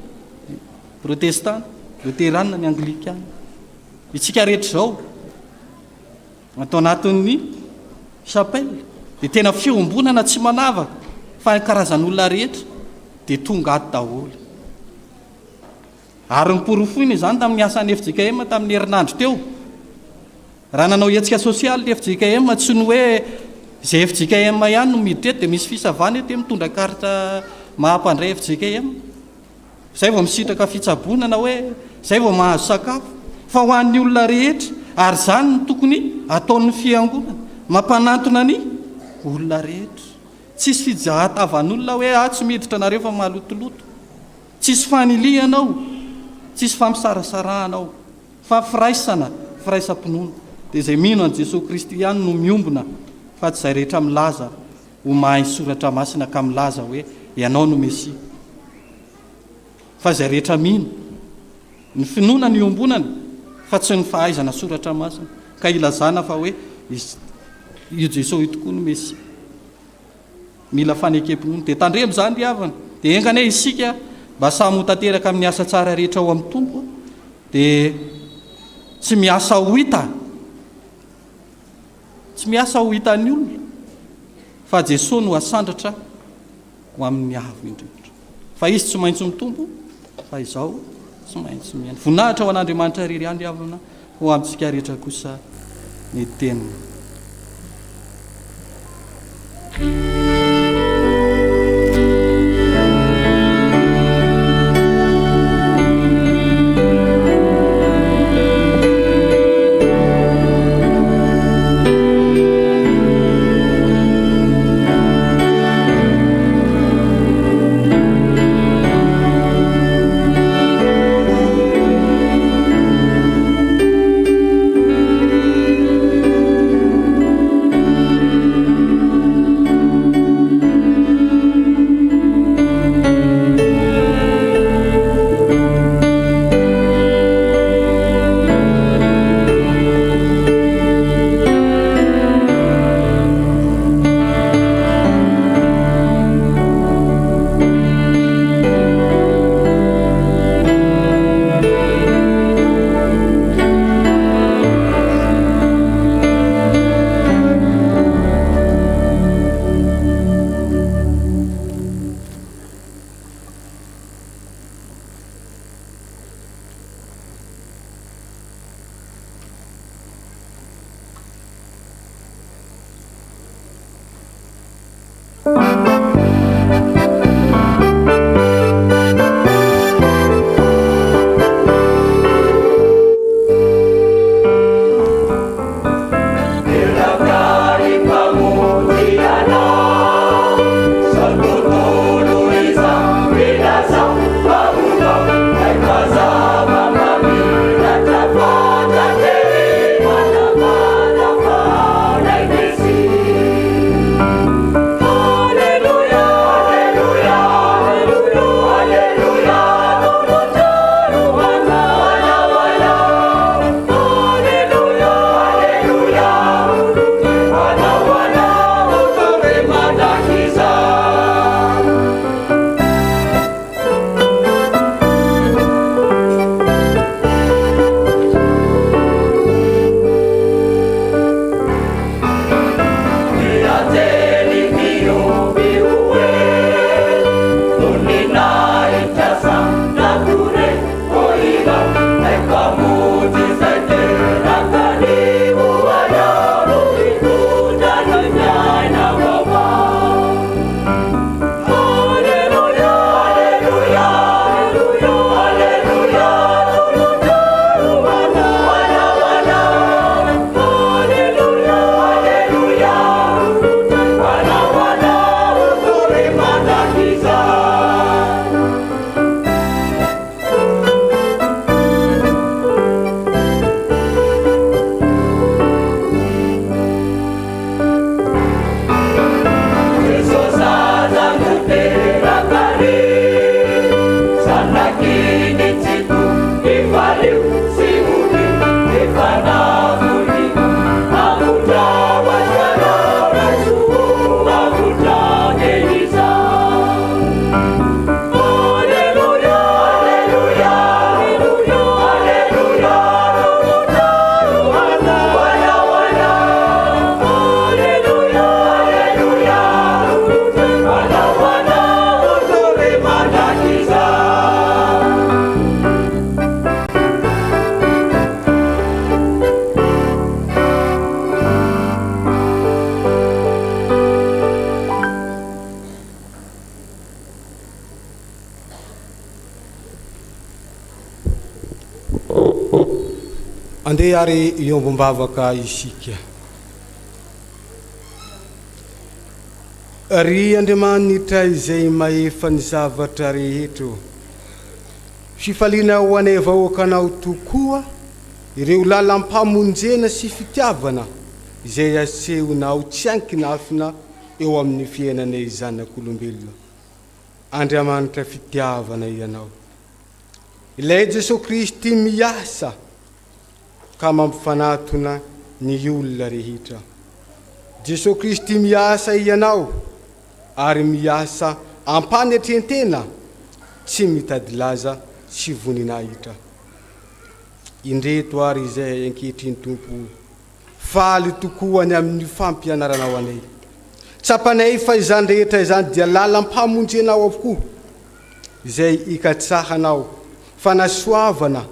protestanta, luterana, ny anglikana. Itsika rehetra zao atao anatin'ny chapelle dia tena fiombonana tsy manavaka fa ny karazan'olona rehetra dia tonga ato daholo. Ary nyporofoiny zany tamin'ny asan'ny FJKM tamin'ny herinandro teo. Raha nanao hetsika sosialy ny FJKM tsy ny hoe izay FJKM ihany no miditra eto dia misy fisavana eto mitondra karta mahampandray FJKM. Zay vao misitraka fitsabonana hoe zay vao mahazo sakafo. Fa ho an'ny olona rehetra ary zany no tokony ataon'ny fiangonana mampanantona ny olona rehetra. Tsisy fijahatavan'olona hoe tsy miditra nareo fa malotoloto. Tsisy fanilianao, tsisy fampisarasarahanao, fa firaisam-pinoana. Dia izay mino an' Jesosy Kristy ihany no miombona fa tsy izay rehetra milaza ho mahay soratra masina ka milaza hoe ianao no Mesia. Fa izay rehetra mino ny finoana ny iombonany fa tsy ny fahaizana soratra masina ka ilazana fa hoe io Jesosy io tokoa no Mesia. Mila fanekempinoana dia tandremo zany ry havana. Dia engana isika mba samy ho tanteraka amin'ny asa tsara rehetra ao amin'ny Tompo dia tsy miasa ho hita, tsy miasa ho hitan'ny olona fa Jesosy no asandratra ho amin'ny avo indrindra. Fa izy tsy maintsy mitombo fa izao tsy maintsy miaina. Voninahitra ho an'Andriamanitra rery ihany ry havana ho amintsika rehetra kosa ny teniny. Andeha ary iombom-bavaka isika. Ry Andriamanitra izay mahefa ny zavatra rehetra. Fifaliana ho anay vahoakanao tokoa ireo lalam-pamonjena sy fitiavana izay asehonao tsy ankinafina eo amin'ny fiainanay zanak'olombelona. Andriamanitra fitiavana ianao. Ilay Jesosy Kristy miasa ka mampifanatona ny olona rehetra. Jesosy Kristy miasa ianao ary miasa ampanetentena tsy mitady laza sy voninahitra. Indreto ary izay ankehitriny Tompo faly tokoa ny amin'ny fampianaranao anay. Tsapanay fa izany rehetra izany dia lalam-pamonjenao avokoa izay ikatsahanao fanasoavana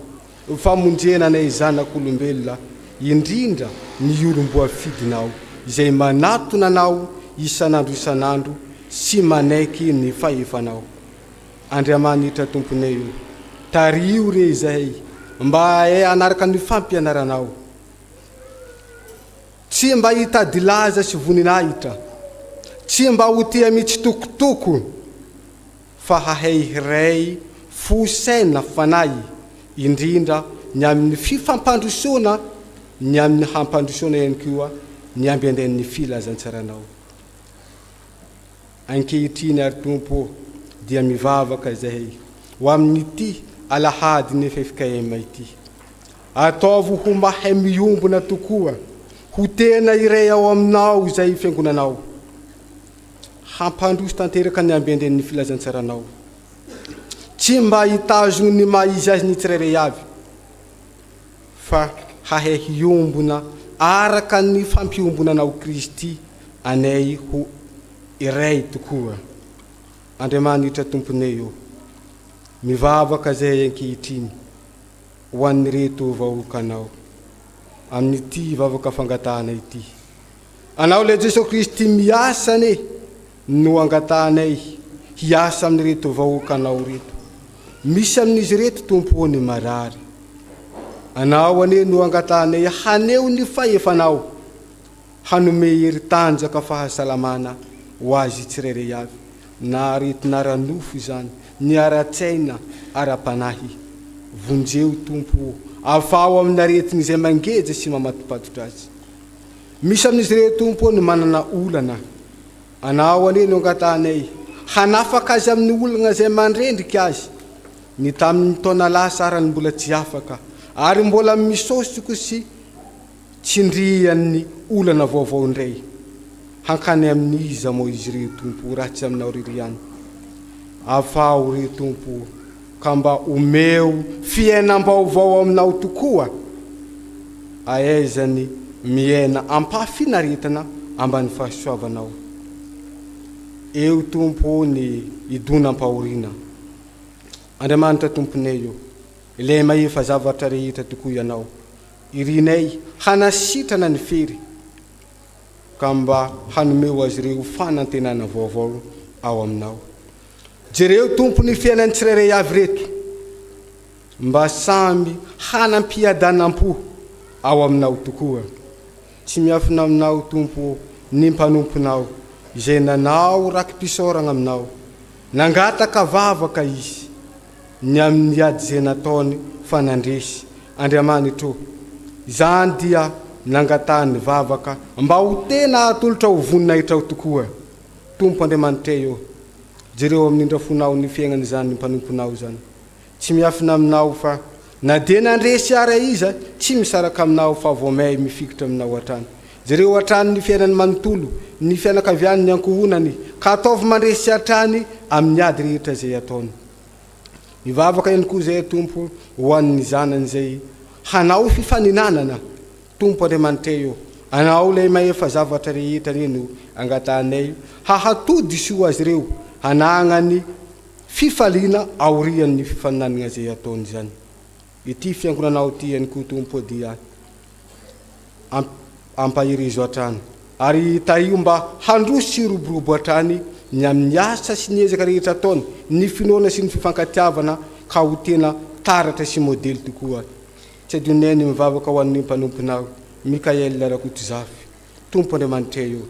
famonjena anay zanak'olombelona indrindra ny olom-boafidinao izay manatona anao isanandro sy manaiky ny fahefanao. Andriamanitra Tomponay io, tario re izay mba anaraka ny fampianaranao, tsy mba hitady laza sy voninahitra, tsy mba ho tia mitsitokotoko, fa hahay hiray fosaina fanay indrindra ny amin'ny fifampandrosoana, ny amin'ny hampandrosoana ihany koa ny ambianden'ny filazantsaranao. Ankehitriny ary Tompo dia mivavaka zahay ho amin'ity alahady ny fefikaema ity. Ataovy ho mahay miombona tokoa, ho tena iray ao aminao izay fiangonanao. Hampandroso tanteraka ny ambianden'ny filazantsaranao. Tsy mba hitazony ny maizy azy ny tsirairay avy, fa hahay hiombona araka ny fampiombonanao Kristy anay ho iray tokoa. Andriamanitra Tomponay io, mivavaka zay ankehitriny ho an'ny reto vahoakanao amin'ity vavaka fangatahana ity. Anao le Jesosy Kristy miasane no angatahanay hiasa amin'ny reto vahoakanao reto. Misy amin'izy reto Tompo ny marary. Anao ane no angatahanay haneo ny fahefanao, hanome hery-tanjaka fahasalamana ho azy tsirairay avy, na aretina ara-nofo izany, ny ara-tsaina, ara-panahy. Vonjeo Tompo, afao amin'ny aretina izay mangeja sy mamatopatotra azy. Misy amin'izy reto Tompo ny manana olana. Anao ane no angatahanay hanafaka azy amin'ny olana izay mandrendrika azy, ny tamin'ny taona lasa arany mbola tsy afaka, ary mbola misosoko sy tsindrian'ny olana vaovao indray. Hankany amin'iza moa izy re Tompo raha tsy aminao rery ihany. Afao re Tompo ka mba omeo fiainam-baovao aminao tokoa, aezany miaina ampahafinaretana ambany fahasoavanao. Eo Tompo ny idonam-pahoriana. Andriamanitra Tomponay io, ilay mahefa zavatra rehetra tokoa ianao, irinay hanasitrana ny fery ka mba hanomeo azy ireo fanantenana vaovao ao aminao. Jereo Tompo ny fiainan'ny tsirairay avy reto, mba samby hanampiadanam-po ao aminao tokoa. Tsy miafina aminao Tompo ny mpanomponao izay nanao rakim-pisaorana aminao, nangataka vavaka izy ny amin'ny ady izay nataony fanandresy. Andriamanitra, izany dia nangatahany vavaka mba ho tena atolotra ho voninahitra ho tokoa. Tompo Andriamanitra io, jereo amin'indra fonao ny fiainany izany ny mpanomponao izany. Tsy miafina aminao fa na dia nandresy ara iza, tsy misaraka aminao fa voamay mifikitra aminao hatrany. Jereo hatrany ny fiainany manontolo, ny fianakaviany ny ankohonany, ka ataovy mandresy hatrany amin'ny ady rehetra izay ataony. Mivavaka ihany koa zay Tompo ho an'ny zanany izay hanao fifaninanana. Tompo Andriamanitra io, anao lay mahefa zavatra rehetra reno angatahanay hahatody soa azy ireo hanagnany fifaliana aorian'ny fifaninanana izay ataony zany. Ity fiangonanao ity ihany koa Tompo dia ampahirizo hatrany, ary tario mba handroso sy roborobo hatrany ny amin'ny asa sy ny ezaka rehetra ataony, ny finoana sy ny fifankatiavana ka ho tena taratra sy modely tokoa tsy adioneny mivavaka ho an'ny mpanomponao Mikaela Rakotozafy Tompo Andriamanitra io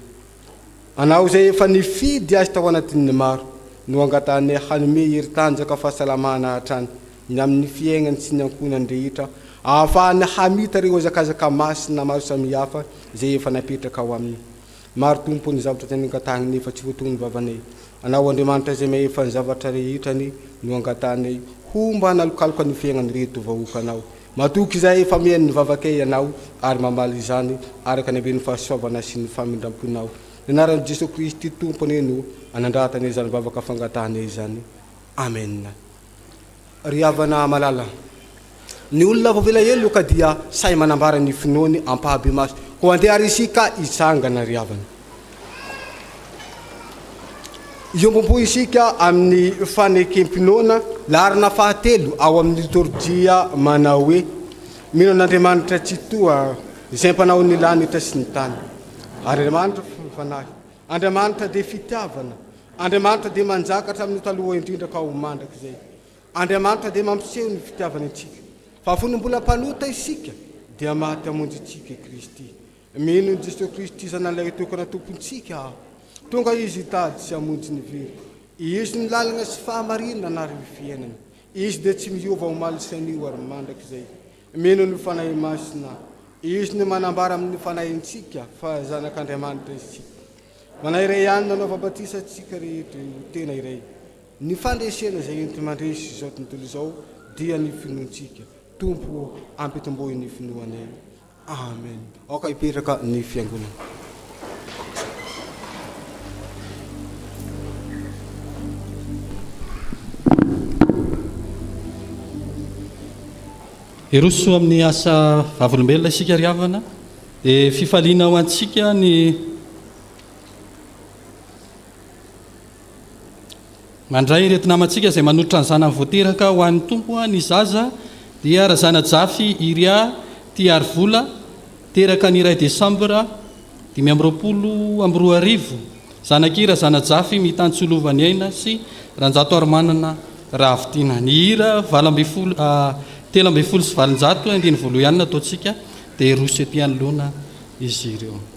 anao zay efa nifidy azy tao anatin'ny maro no angatany hanome heri-tanjaka fahasalamana hatrany ny amin'ny fiainany sy ny ankonany rehetra ahafahany hamita reo azakazaka masina maro samihafa zay efa napetraka ao aminy maro Tompo ny zavatra teny angatany nefa tsy voatony vavanay anao Andriamanitra zay maefa ny zavatra rehetrany no angatany homba analokaloka ny fiainany reto vahoakanao matoky zay efa mihainy vavakay anao ary mamaly izany araka ny ambeny fahasoavana sy ny famindramponao ny anaran'i Jesosy Kristy Tompony no anandratany izany vavaka fangatahana izany amen. Ry havana malala ny olona vovela elo ka dia say manambara ny finoany ampahabe maso ko andeha ary isika isangana ry havana iombompo isika amin'ny fanekempinoana larina fahatelo ao amin'ny litorjia manao hoe mino an'Andriamanitra tsy toa izay mpanao ny lanitra sy ny tany ary Andriamanitra fanahy Andriamanitra dia fitiavana Andriamanitra dia manjakatra amin'ny taloha indrindra ka ho mandraka izay Andriamanitra dia mampiseho ny fitiavana antsika fa fony mbola mpanota isika dia maty hamonjy antsika i Kristy mino ny Jesosy Kristy zanan'ilay tokana tompontsika tonga izy hitady sy hamonjy ny very izy ny lalana sy fahamarinana ary ny fiainana izy dia tsy miova ho maly sanio ary mandraka izay mino ny fanahy masina izy ny manambara amin'ny fanahintsika fa zanak'Andriamanitra isika manahy iray ihany nanao vabatisa antsika rehetra tena iray ny fandresena izay enti mandresy izao tontolo izao dia ny finoantsika Tompo ampitombohy ny finoanay amen. Aoka hipetraka ny fiangonana. Eroso amin'ny asa vavolombelona isika ry havana dia fifaliana ho antsika ny mandray reto namantsika izay manotritra ny zanany voateraka ho an'ny Tompo ny zaza dia 𝗔𝗟𝗔𝗛𝗛 𝗘𝗣𝗜𝗙 teraka ny 1 Desambra 2022 zanak'i 𝗔𝗟𝗔𝗛𝗛 mitantsolovany aina sy ranjato ary manana rahavitina ny hira 370 ihany nataontsika dia roso ety anoloana izy ireo.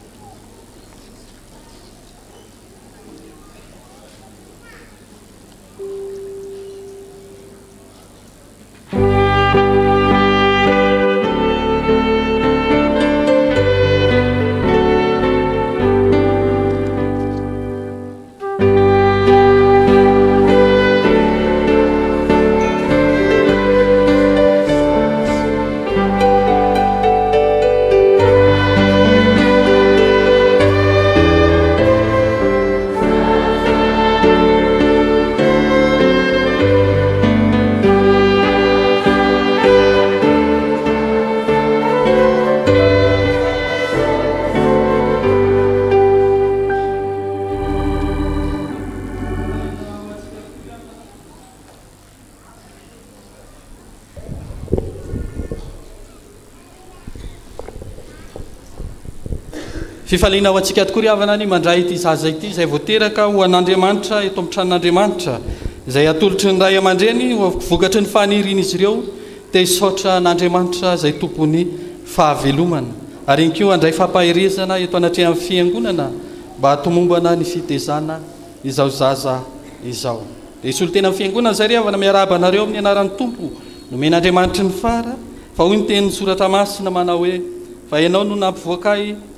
Fifaliana ho antsika tokoa ry havana ny mandray ity zaza ity izay voateraka ho an'Andriamanitra eto amin'ny tranon'Andriamanitra izay atolotry ny ray aman-dreny vokatry ny faniriana izy ireo dia hisaotra n'Andriamanitra izay tompony fahavelomana ary iny koa andray fampaherezana eto anatreha amin'ny fiangonana mba hatomombana ny fitezana izao zaza izao dia isolo tena amin'ny fiangonana izay ry havana miarabanareo amin'ny anaran'ny Tompo nomen'Andriamanitra ny fara fa hoy ny tenin'ny soratra masina manao hoe fa ianao no nampivoakay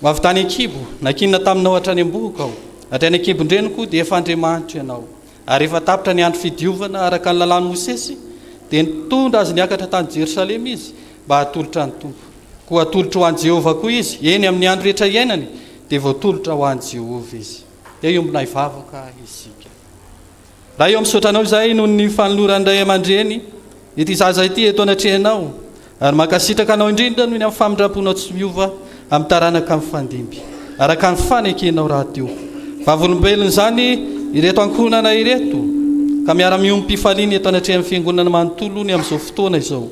mavitany ankibo nakinina taminao hatrany am-boka aho hatrany ankibon-dreniko dia efa Andriamanitra ianao ary efa tapitra ny andro fidiovana araka ny lalàn'i Mosesy dia nitondra azy niakatra tany Jerosalema izy mba hatolotra ny Tompo koa hatolotra ho an'i Jehovah koa izy eny amin'ny andro rehetra iainany dia voatolotra ho an'i Jehovah izy dia iombona hivavaka isika raha eo ami'sotranao izay noho ny fanoloran'ray aman-dreny ity zaza ity eto anatrehanao ary makasitraka anao indrindra noho ny amin'ny famindramponao tsy miova amin'ny taranaka amin'ny fandimby araka ny fanekenao raha teo vavolombelona izany ireto ankohonana ireto ka miara-miombym-pifaliana eto anatrehan'ny fiangonana manontolo ny amin'izao fotoana izao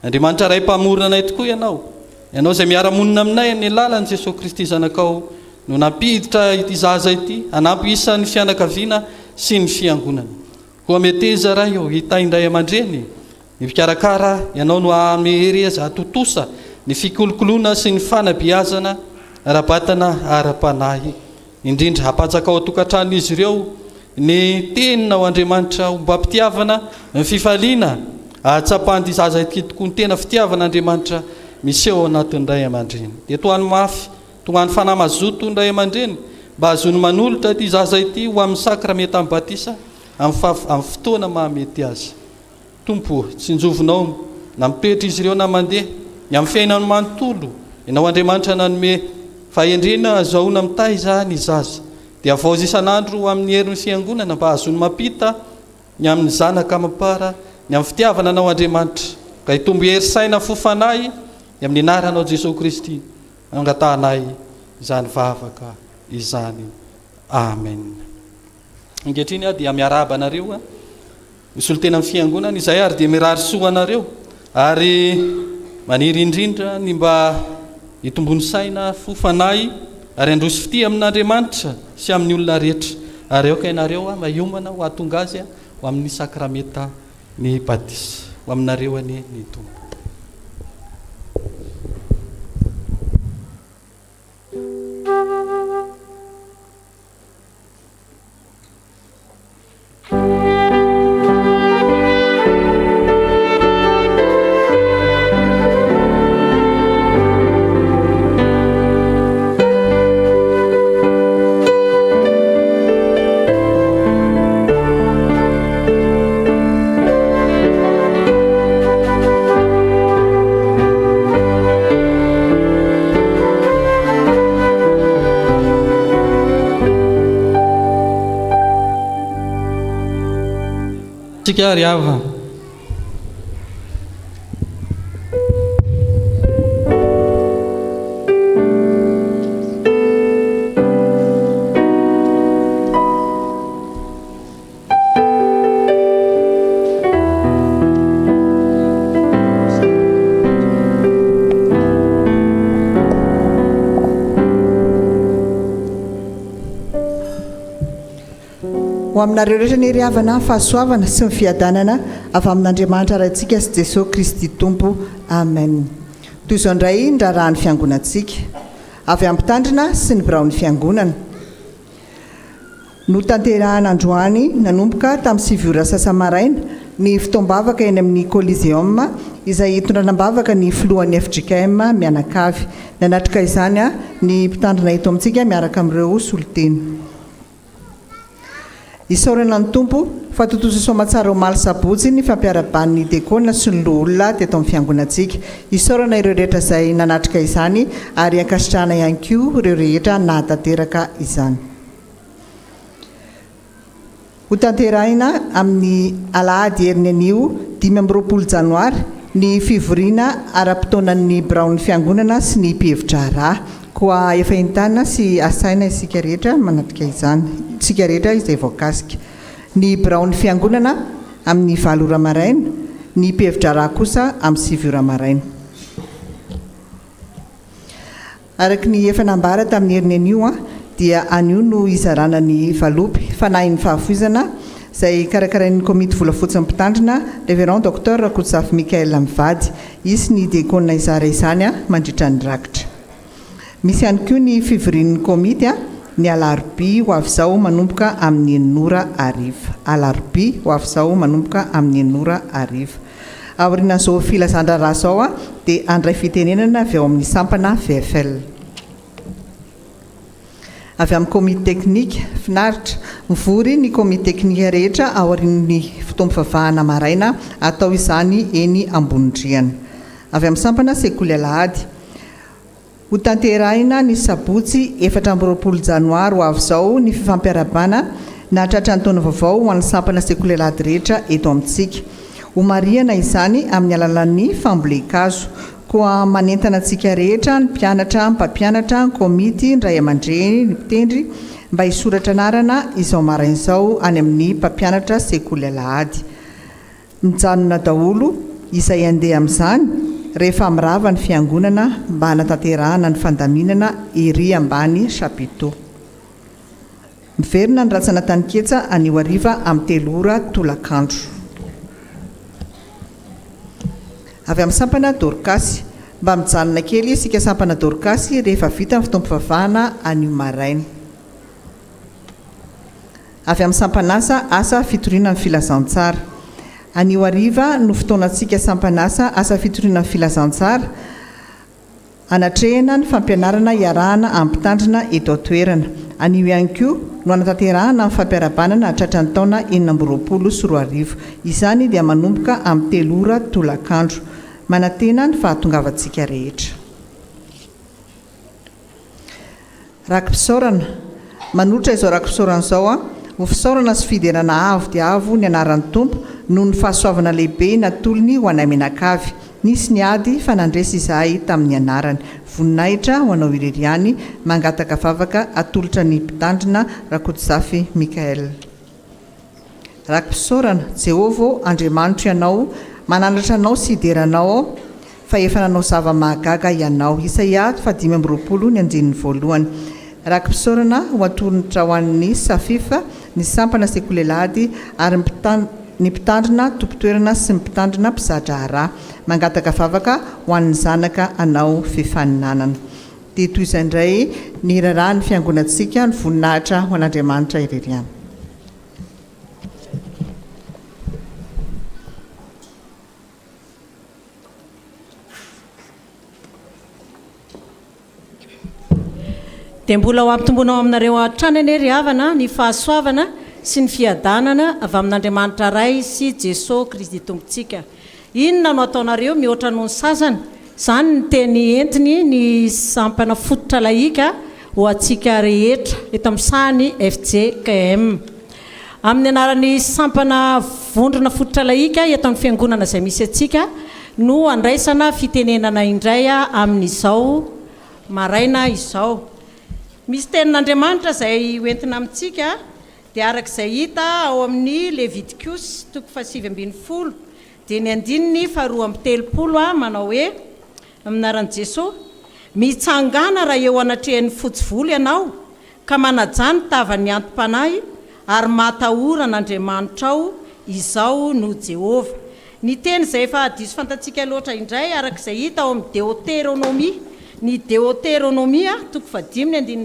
Andriamanitra ray mpamorona anay tokoa ianao izay miara-monina aminay ny lalan'i Jesosy Kristy zanakao no nampiditra ity zaza ity hanampy isan'ny fianakaviana sy ny fiangonana koa meteza raha eo hitaindray aman-dreny Mikarakara ianao no amery zatotosa ny fikolokoloana sy ny fanabiazana rabatana ara-panahy, indrindra hapatsaka ao tokantrano izy ireo ny tenina ho Andriamanitra mbampitiavana ny fifaliana atsapandy zaza ity tokoa ny tena fitiavan'Andriamanitra miseho anatin'ndray aman-dreny. Dia toany mafy toany fanahy mazoto ndray aman-dreny mba azony manolotra ty zaza ity ho amin'ny sakramenta amin'ny batisa amin'ny fotoana mahamety azy. Tompo, tsinjovinao na mitoetra izy ireo na mandeha ny amin'ny fiainany manontolo, ianao Andriamanitra nanome fahendrena azahoana mitay zany zaza, dia avaozy isan'andro amin'ny herin'ny fiangonana mba azony mampita ny amin'ny zanaka mapara ny amin'ny fitiavana anao Andriamanitra, ka hitombo hery saina fofanahy amin'ny anaranao Jesosy Kristy angatahnay izany vavaka izany. Amen. Ankehitriny aho dia miarahaba anareo misy olo tena amin'ny fiangonana izay ary dia mirary soa anareo ary maniry indrindra ny mba hitombony saina fofanahy ary androso fity amin'Andriamanitra sy amin'ny olona rehetra, ary eo ka ianareo mahiomana ho atonga azy ho amin'ny sakramenta ny batisa ho aminareo any ny Tompo. Tsika ry hava. Ho aminareo rehetra ny ry havana fahasoavana sy ny fiadanana avy amin'Andriamanitra rahantsika sy Jesosy Kristy Tompo. Amen. Toy izao indray ny raharahan'ny fiangonantsika avy amin'ny tandrina sy ny biraon'ny fiangonana no tanterahana androany nanomboka tamin'ny 9 ora sasa-maraina ny fotoam-bavaka eny amin'ny 𝗘𝗣𝗜𝗙𝗏 izay tondrana-bavaka ny filohan'ny 𝗘𝗣𝗜𝗏 mianakavy. Nanatrika izany ny mpitandrina eto amintsika miaraka amin'ireo soloteny. Isaorana ny Tompo fa totoza soamatsara omaly sabotsy ny fampiaraban'ny dekona sy ny loholona teto amin'ny fiangonantsika. Isaorana ireo rehetra izay nanatrika izany ary ankasitrahana ihany koa ireo rehetra nahatanteraka izany. Ho tanterahina amin'ny alahady heriny anio 5 janoary ny fivoriana ara-potoanan'ny biraon'ny fiangonana sy ny mpihevitra koa efa entana sy asaina isika rehetra manatrika izany, isika rehetra izay voakasika. Ny biraon'ny fiangonana amin'ny 9 ora maraina, ny mpihevitra kosa amin'ny 7 ora maraina. Araka ny efa nambara tamin'ny heriny anio dia anio no izarana ny valopy fanahy ny fahafoizana izay karakarain'ny komity volafotsiny mpitandrina Révérend Docteur Rakotsafy Mikael Mivady, izy ny dekona izara izany mandritra ny rakitra. Misy ihany koa ny fivorian'ny komity ny alarobia ho avy izao manomboka amin'ny 9:00. Alarobia ho avy izao manomboka amin'ny 9:00. Aorian'izao filazan-draharaha izao dia andray fitenenana avy ao amin'ny sampana VFL. Avy amin'ny komity teknika finaritra mivory ny komity teknika rehetra aorian'ny fotoam-pivavahana maraina atao izany eny Ambonindriana. Avy amin'ny sampana sekoly alahady ho tanterahina ny sabotsy 14 janoary ho avy izao ny fifampiarabana na tratran'ny taona vaovao ho an'ny sampana sekoly alahady rehetra eto amintsika. Ho mariana izany amin'ny alalan'ny fambolekazo koa manentana antsika rehetra ny mpianatra, ny mpampianatra, ny komity, ny ray aman-dreny, ny mpitendry mba hisoratra anarana izao maraina izao any amin'ny mpampianatra sekoly alahady. Mijanona daholo izay andeha amin'izany rehefa mirava ny fiangonana mba hanatanterahana ny fandaminana ery ambany chapiteau. Miverina ny ratsana tany ketsa anio hariva amin'ny 3 ora tolakandro. avy amin'ny sampana dorkasy. Mba mijanona kely isika sampana dorkasy rehefa vita ny fitompivavahana anio maraina. Avy amin'ny sampanasa asa fitoriana ny filazantsara. Anio hariva no fotoanantsika sampanasa asa fitoriana ny filazantsara. Anatrehana ny fampianarana iarahana amin'ny mpitandrina eto an-toerana. Anio ihany koa no anatanterahana amin'ny fampiarabanana hatratra ny taona 2024. Izany dia manomboka amin'ny 3 ora tolakandro. Manantena ny fahatongavantsika rehetra. Rakim-pisaorana. Manolotra izao rakim-pisaorana izao ho fisaorana sy fiderana avo dia avo ny anaran'ny Tompo noho ny fahasoavana lehibe natolony ho anay menakavy. Nisy ny ady fa nandresy izahay tamin'ny anarany. Voninahitra ho anao ireriany mangataka vavaka atolotra ny mpitandrina 𝗘𝗣𝗜𝗙𝗙. Rakim-pisaorana. Jehovah Andriamanitra ianao, manandratra anao sy hideranao fa efa nanao zava-mahagaga ianao. Isaia 5:20. Rakim-pisaorana ho atolotra ho an'ny safifa ny sampana sekolelady ary ny mpitandrina tompotoerana sy ny mpitandrina mpizatra mangataka vavaka ho an'ny zanaka anao fifaninanana. Dia toy izay indray ny rarahan'ny fiangonantsika ny voninahitra ho an'Andriamanitra ireriana. Dia mbola ho ampitomboana aminareo atranany ry havana ny fahasoavana sy ny fiadanana avy amin'Andriamanitra ray sy Jesosy Kristy tompontsika. Inona no ataonareo mihoatra noho ny sasany? Izany ny teny entiny ny sampana fototra laika ho antsika rehetra eto amin'ny sahany 𝗘𝗣𝗜𝗙𝗏. Amin'ny anaran'ny sampana vondrona fototra laika eto amin'ny fiangonana izay misy antsika no andraisana fitenenana indray amin'izao maraina izao. Misy tenin'Andriamanitra izay hoentina amintsika dia arak'izay hita ao amin'ny Levitikos 7:20 dia ny 2:30 manao hoe aminaran'i Jesosy, mitsangana raha eo anatrehan'ny fotsy volo ianao ka manajany tavan'ny antom-panahy ary matahora an'Andriamanitra ao, izao no Jehovah. Ny teny izay efa diso fantatsika loatra indray arak'izay hita ao amin'ny 𝗘𝗣𝗜𝗏. Ny 𝗘𝗣𝗜𝗏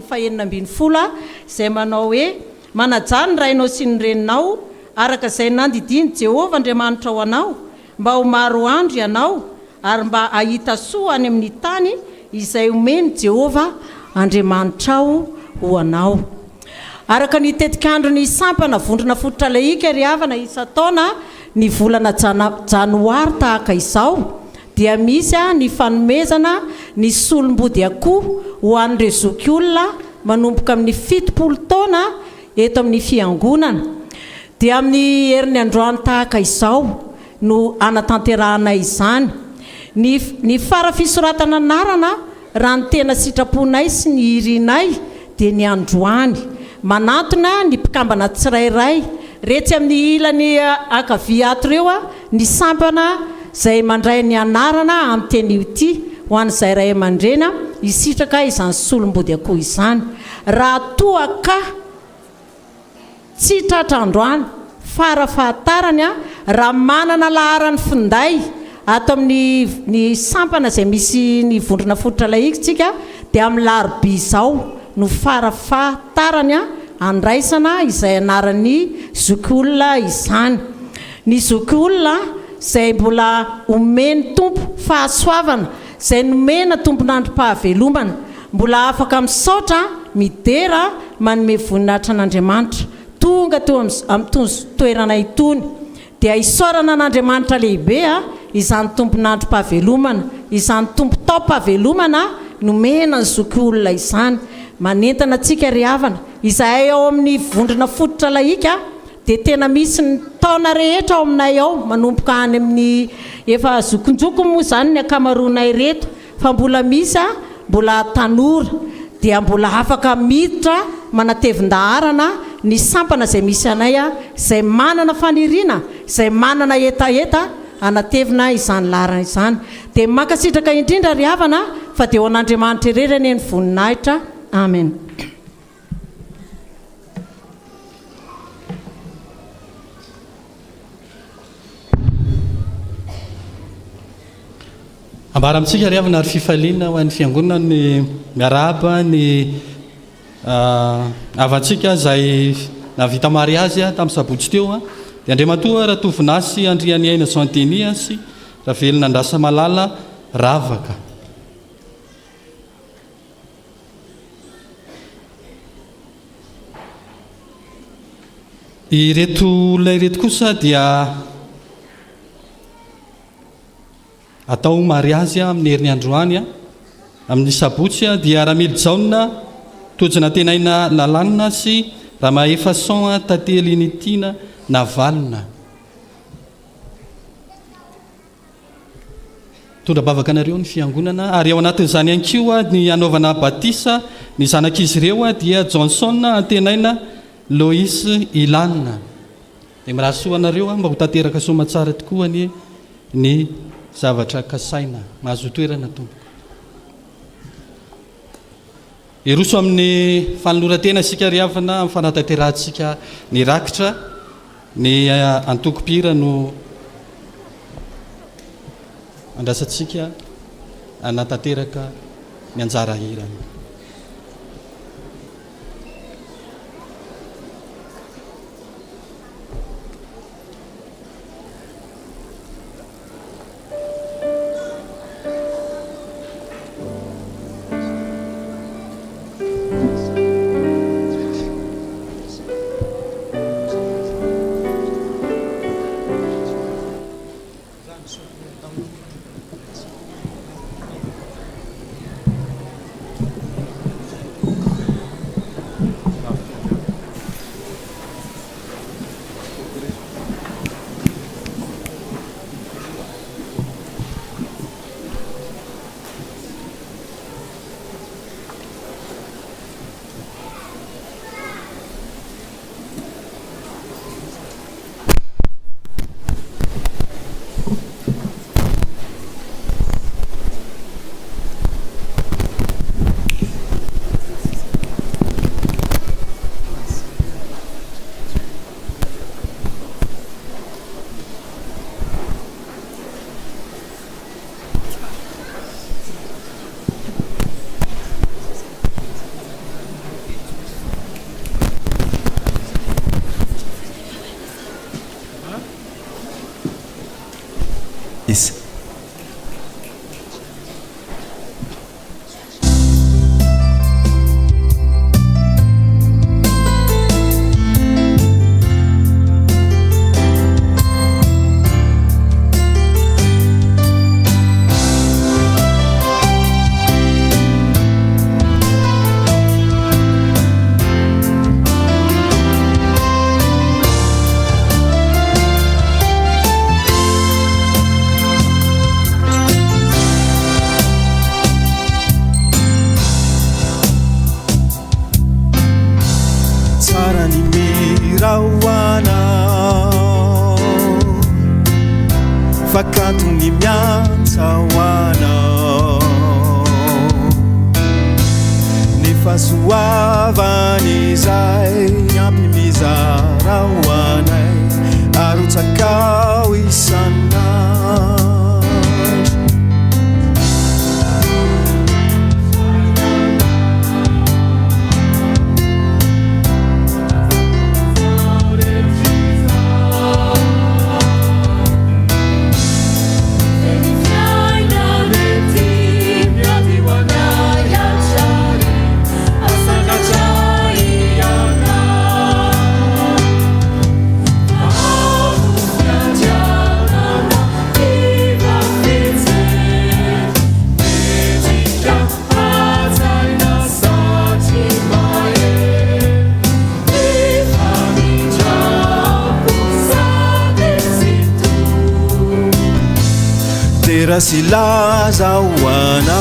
5:5 izay manao hoe manajany ny rainao sy ny reninao araka izay nandidiny Jehovah Andriamanitra ho anao mba ho maro andro ianao ary mba ahita soa any amin'ny tany izay omeny Jehovah Andriamanitra ho anao. Araka ny tetikandro ny sampana vondrona fototra laika ry havana isa-taona ny volana janoary tahaka izao dia misy ny fanomezana ny solom-body akoho ho an'ireo zoky olona manomboka amin'ny 70 taona eto amin'ny fiangonana. Dia amin'ny herin'ny androany tahaka izao no anatanterahana izany. Ny farafisoratana anarana raha ny tena sitraponay sy ny irinay dia ny androany. Manatona ny mpikambana tsirairay retsy amin'ny ilany akavia ato ireo ny sampana izay mandray ny anarana amin'ny teny ity ho an'izay ray aman-dreny isitraka izany solom-body akoho izany. Raha toa ka tsy tratra androany farafahatarany raha manana laharany finday ato amin'ny sampana izay misy ny vondrona fototra laitsika dia amin'ny laroby izao no farafahatarany andraisana izay anaran'ny zoky olona izany. Ny zoky olona izay mbola omeny tompo fahasoavana, izay nomena tompon'androm-pahavelomana, mbola afaka misaotra midera manome voninahitra an'Andriamanitra tonga teo amin'ny toerana itony dia isaorana an'Andriamanitra lehibe izany tompon'androm-pahavelomana, izany tompo-tao-pahavelomana nomena ny zoky olona izany. Manentana antsika ry havana izay ao amin'ny vondrona fototra laika dia tena misy ny taona rehetra ao aminay ao manomboka any amin'ny efa zokonjoko moa izany ny akamaroanay reto fa mbola misy mbola tanora dia mbola afaka miditra manatevin-daharana ny sampana izay misy anay izay manana faniriana, izay manana etaeta anatevina izany laharana izany. Dia makasitraka indrindra ry havana fa dia ho an'Andriamanitra irerany ny voninahitra. Amen. ambara amintsika ry avana ary fifaliana ho an'ny fiangonana ny miaraba ny avantsika izay navita mariazy tamin'ny sabotsy teo dia andriamatoa raha tovinasy andriany aina santeniasy raha velona andrasa malala ravaka. Ireto olona ireto kosa dia atao mariazy amin'ny herin'ny androany amin'ny sabotsy dia raha 𝗘𝗣𝗜𝗔𝗛𝗛 tojina tenaina lalàna sy raha Mahefa 𝗘𝗣𝗜𝗙𝗛𝗔 navalona. Tondra bavaka anareo ny fiangonana ary ao anatin'izany ihany koa ny anaovana batisa ny zanak'izy ireo dia Johnson antenaina Lois Ilanina. Dia mirahasoa anareo mba ho tanteraka soamantsara tokoa ny zavatra kasaina mahazo toerana tompo. Iroso amin'ny fanoloran-tena isika ry havana amin'ny fanatanterahantsika ny rakitra ny antoko-pira no andrasantsika anatanteraka ny anjara hirana. Fakatuni miantawana Nifasuavani zai Nyapi mizarawanai Arutakawi sana Terasilazawana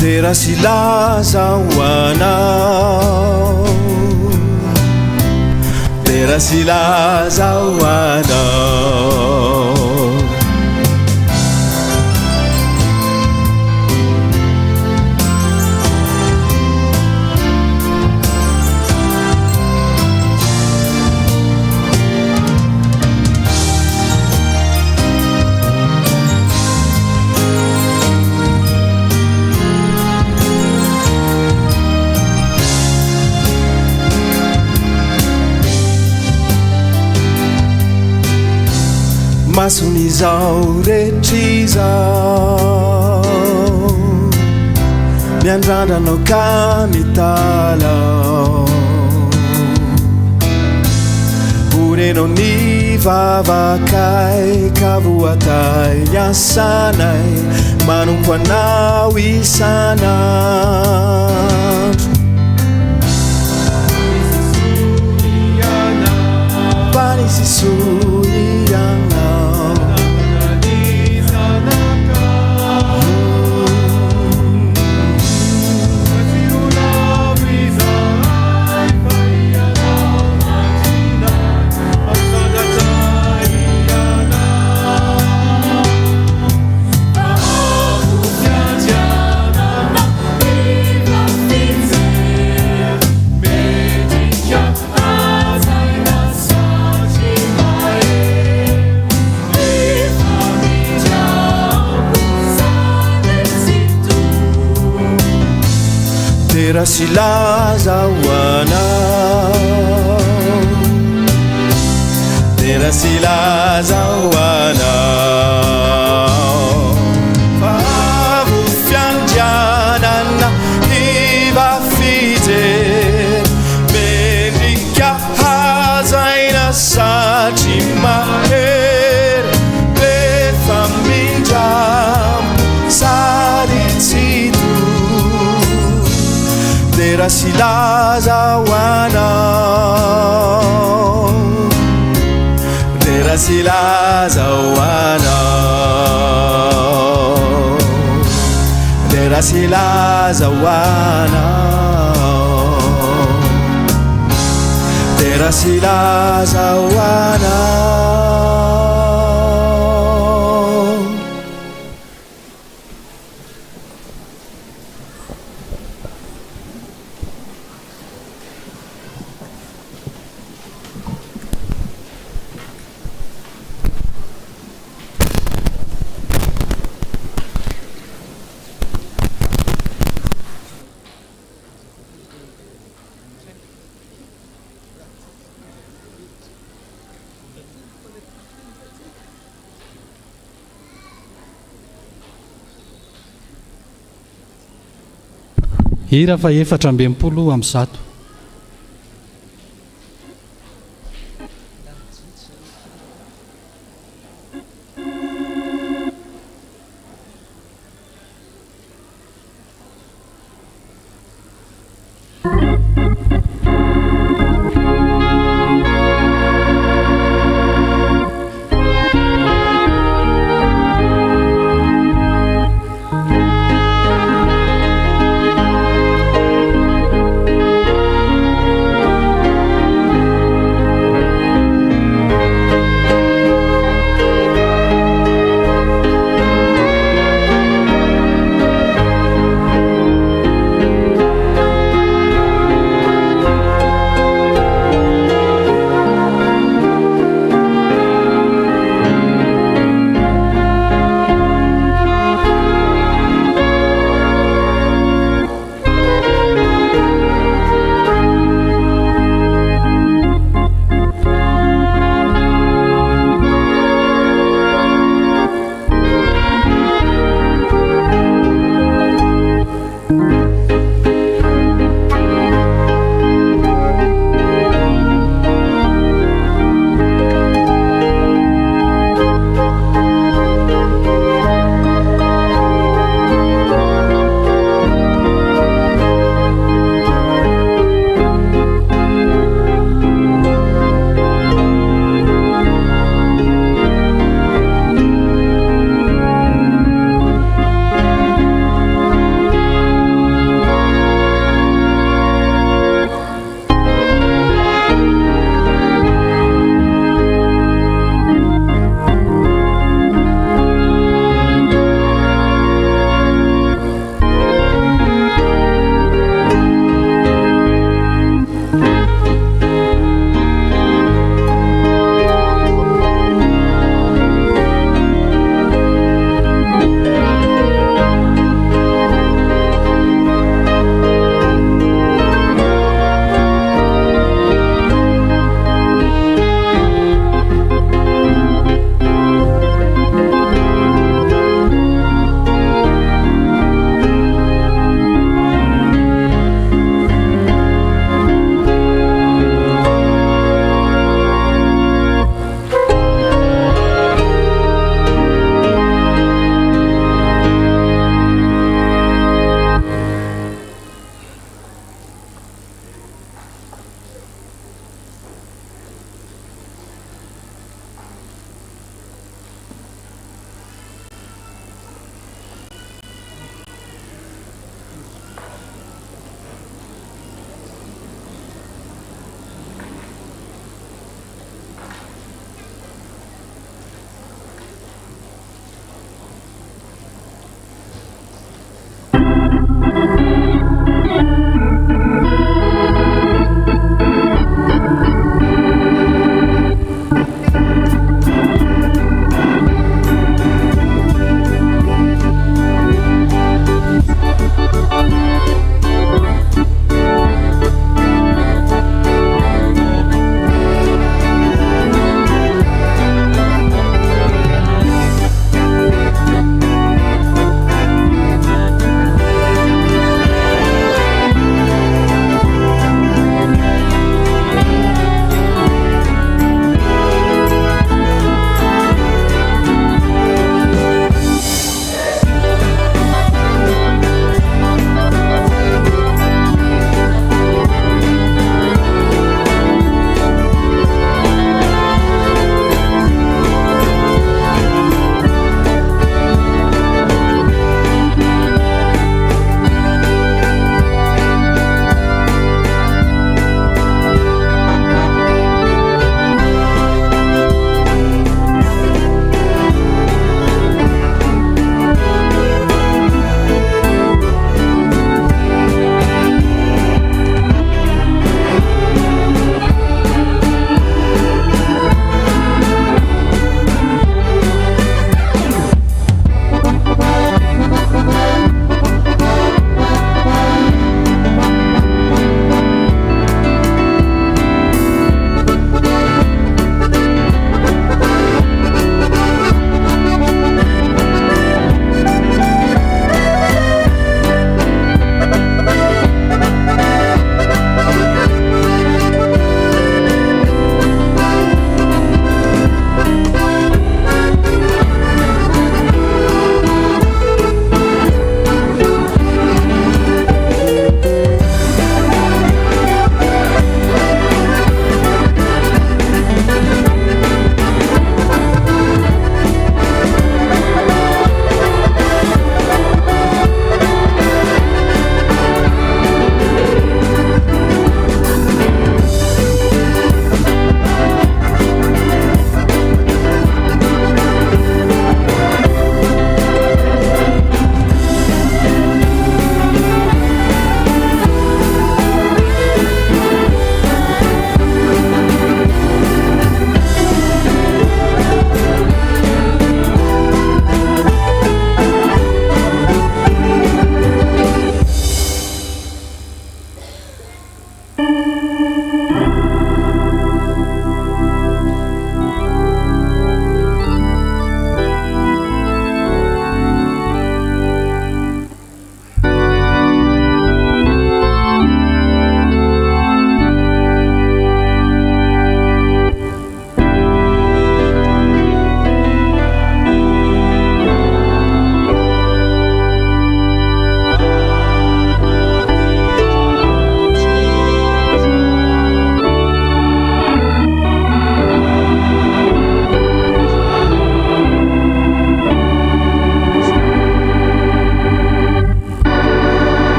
Tera silaza hoanao, tera silaza hoanao. Mason'izao rehetra izao miandrandranao ka mitalao, orenao ny vavakay ka voatay niasanay manompo anao isanandro. Tera silaza hoanao, tera silaza hoanao. Vavo fiandrianana iva fijery, mendrika hajaina satry mahery, rehefa mindramo sady tsy tera silaza hoanao, tera silaza hoanao, tera silaza hoanao, tera silaza hoanao. Hira fa 420 Thank you.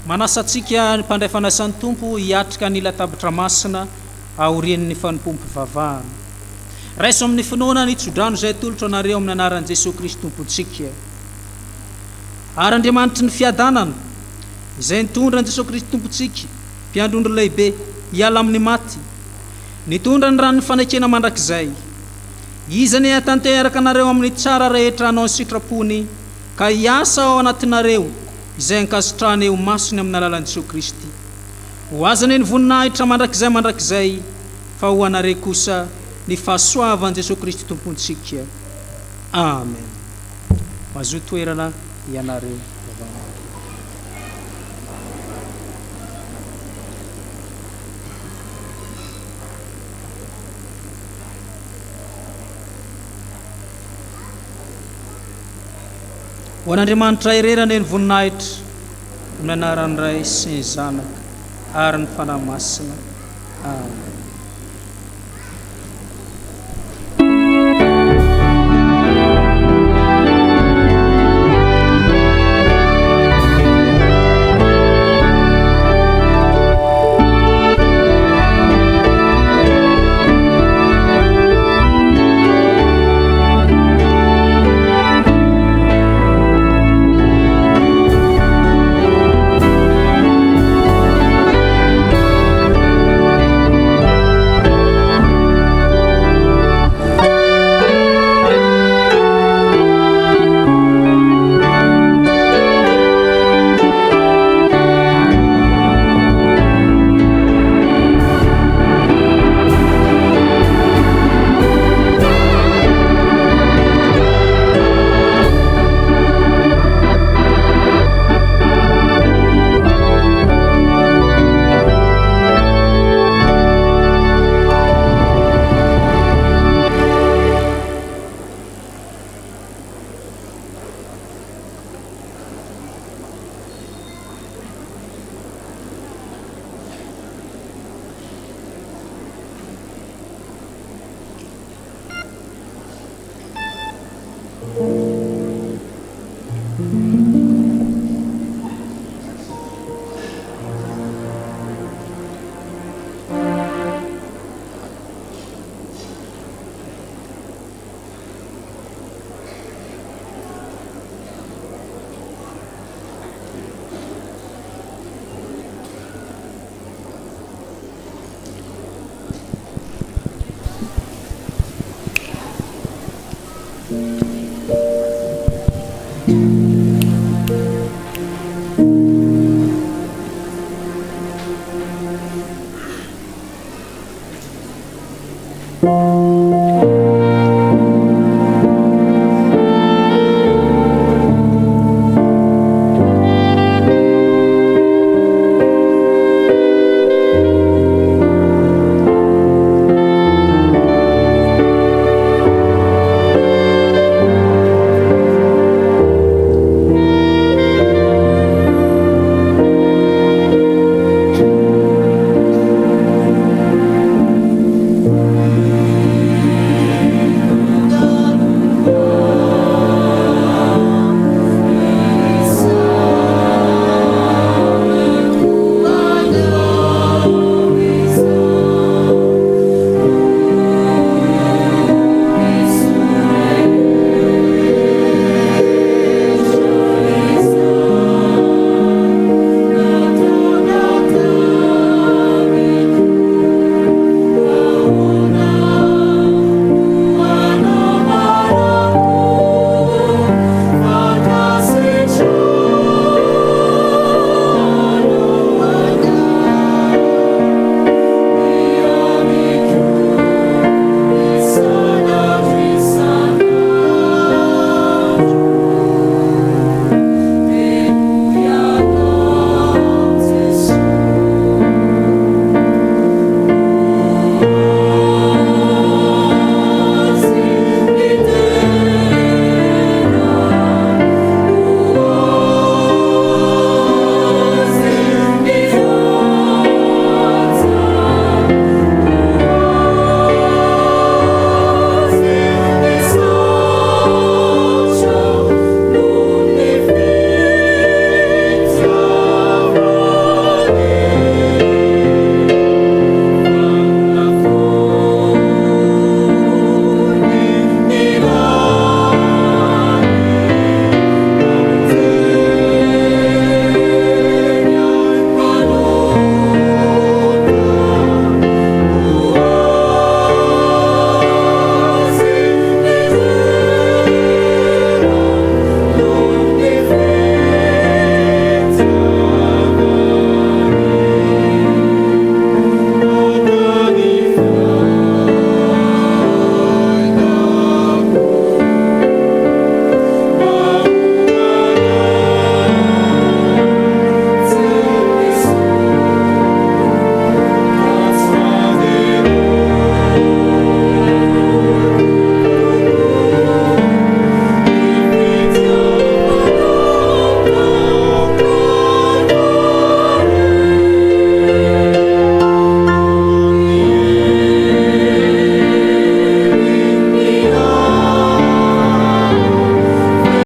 manasa antsika mpandray fanasan'ny tompo hiatrika ny latabatra masina aorian'ny fanompompo vavahana raiso amin'ny finoana ny tsodrano izay tolotra anareo amin'ny anaran'i Jesosy Kristy tompontsika ary Andriamanitry ny fiadanana izay nitondra an'i Jesosy Kristy tompontsika mpiandrondro lehibe hiala amin'ny maty nitondra ny ranony fanekena mandrakizay izany hatanteraka anareo amin'ny tsara rehetra anao ny sitrapony ka hiasa ao anatinareo izay ankasitrahana eo masony amin'ny alalan'i Jesosy Kristy ho azany ny voninahitra mandrakizay fa ho anareo kosa ny fahasoavan'i Jesosy Kristy tompontsika amen. Mazoa toerana ianareo. Ho an'Andriamanitra irerana ny voninahitra amin'ny anaran'ny Ray sy ny Zanaka ary ny fanahy masina amen.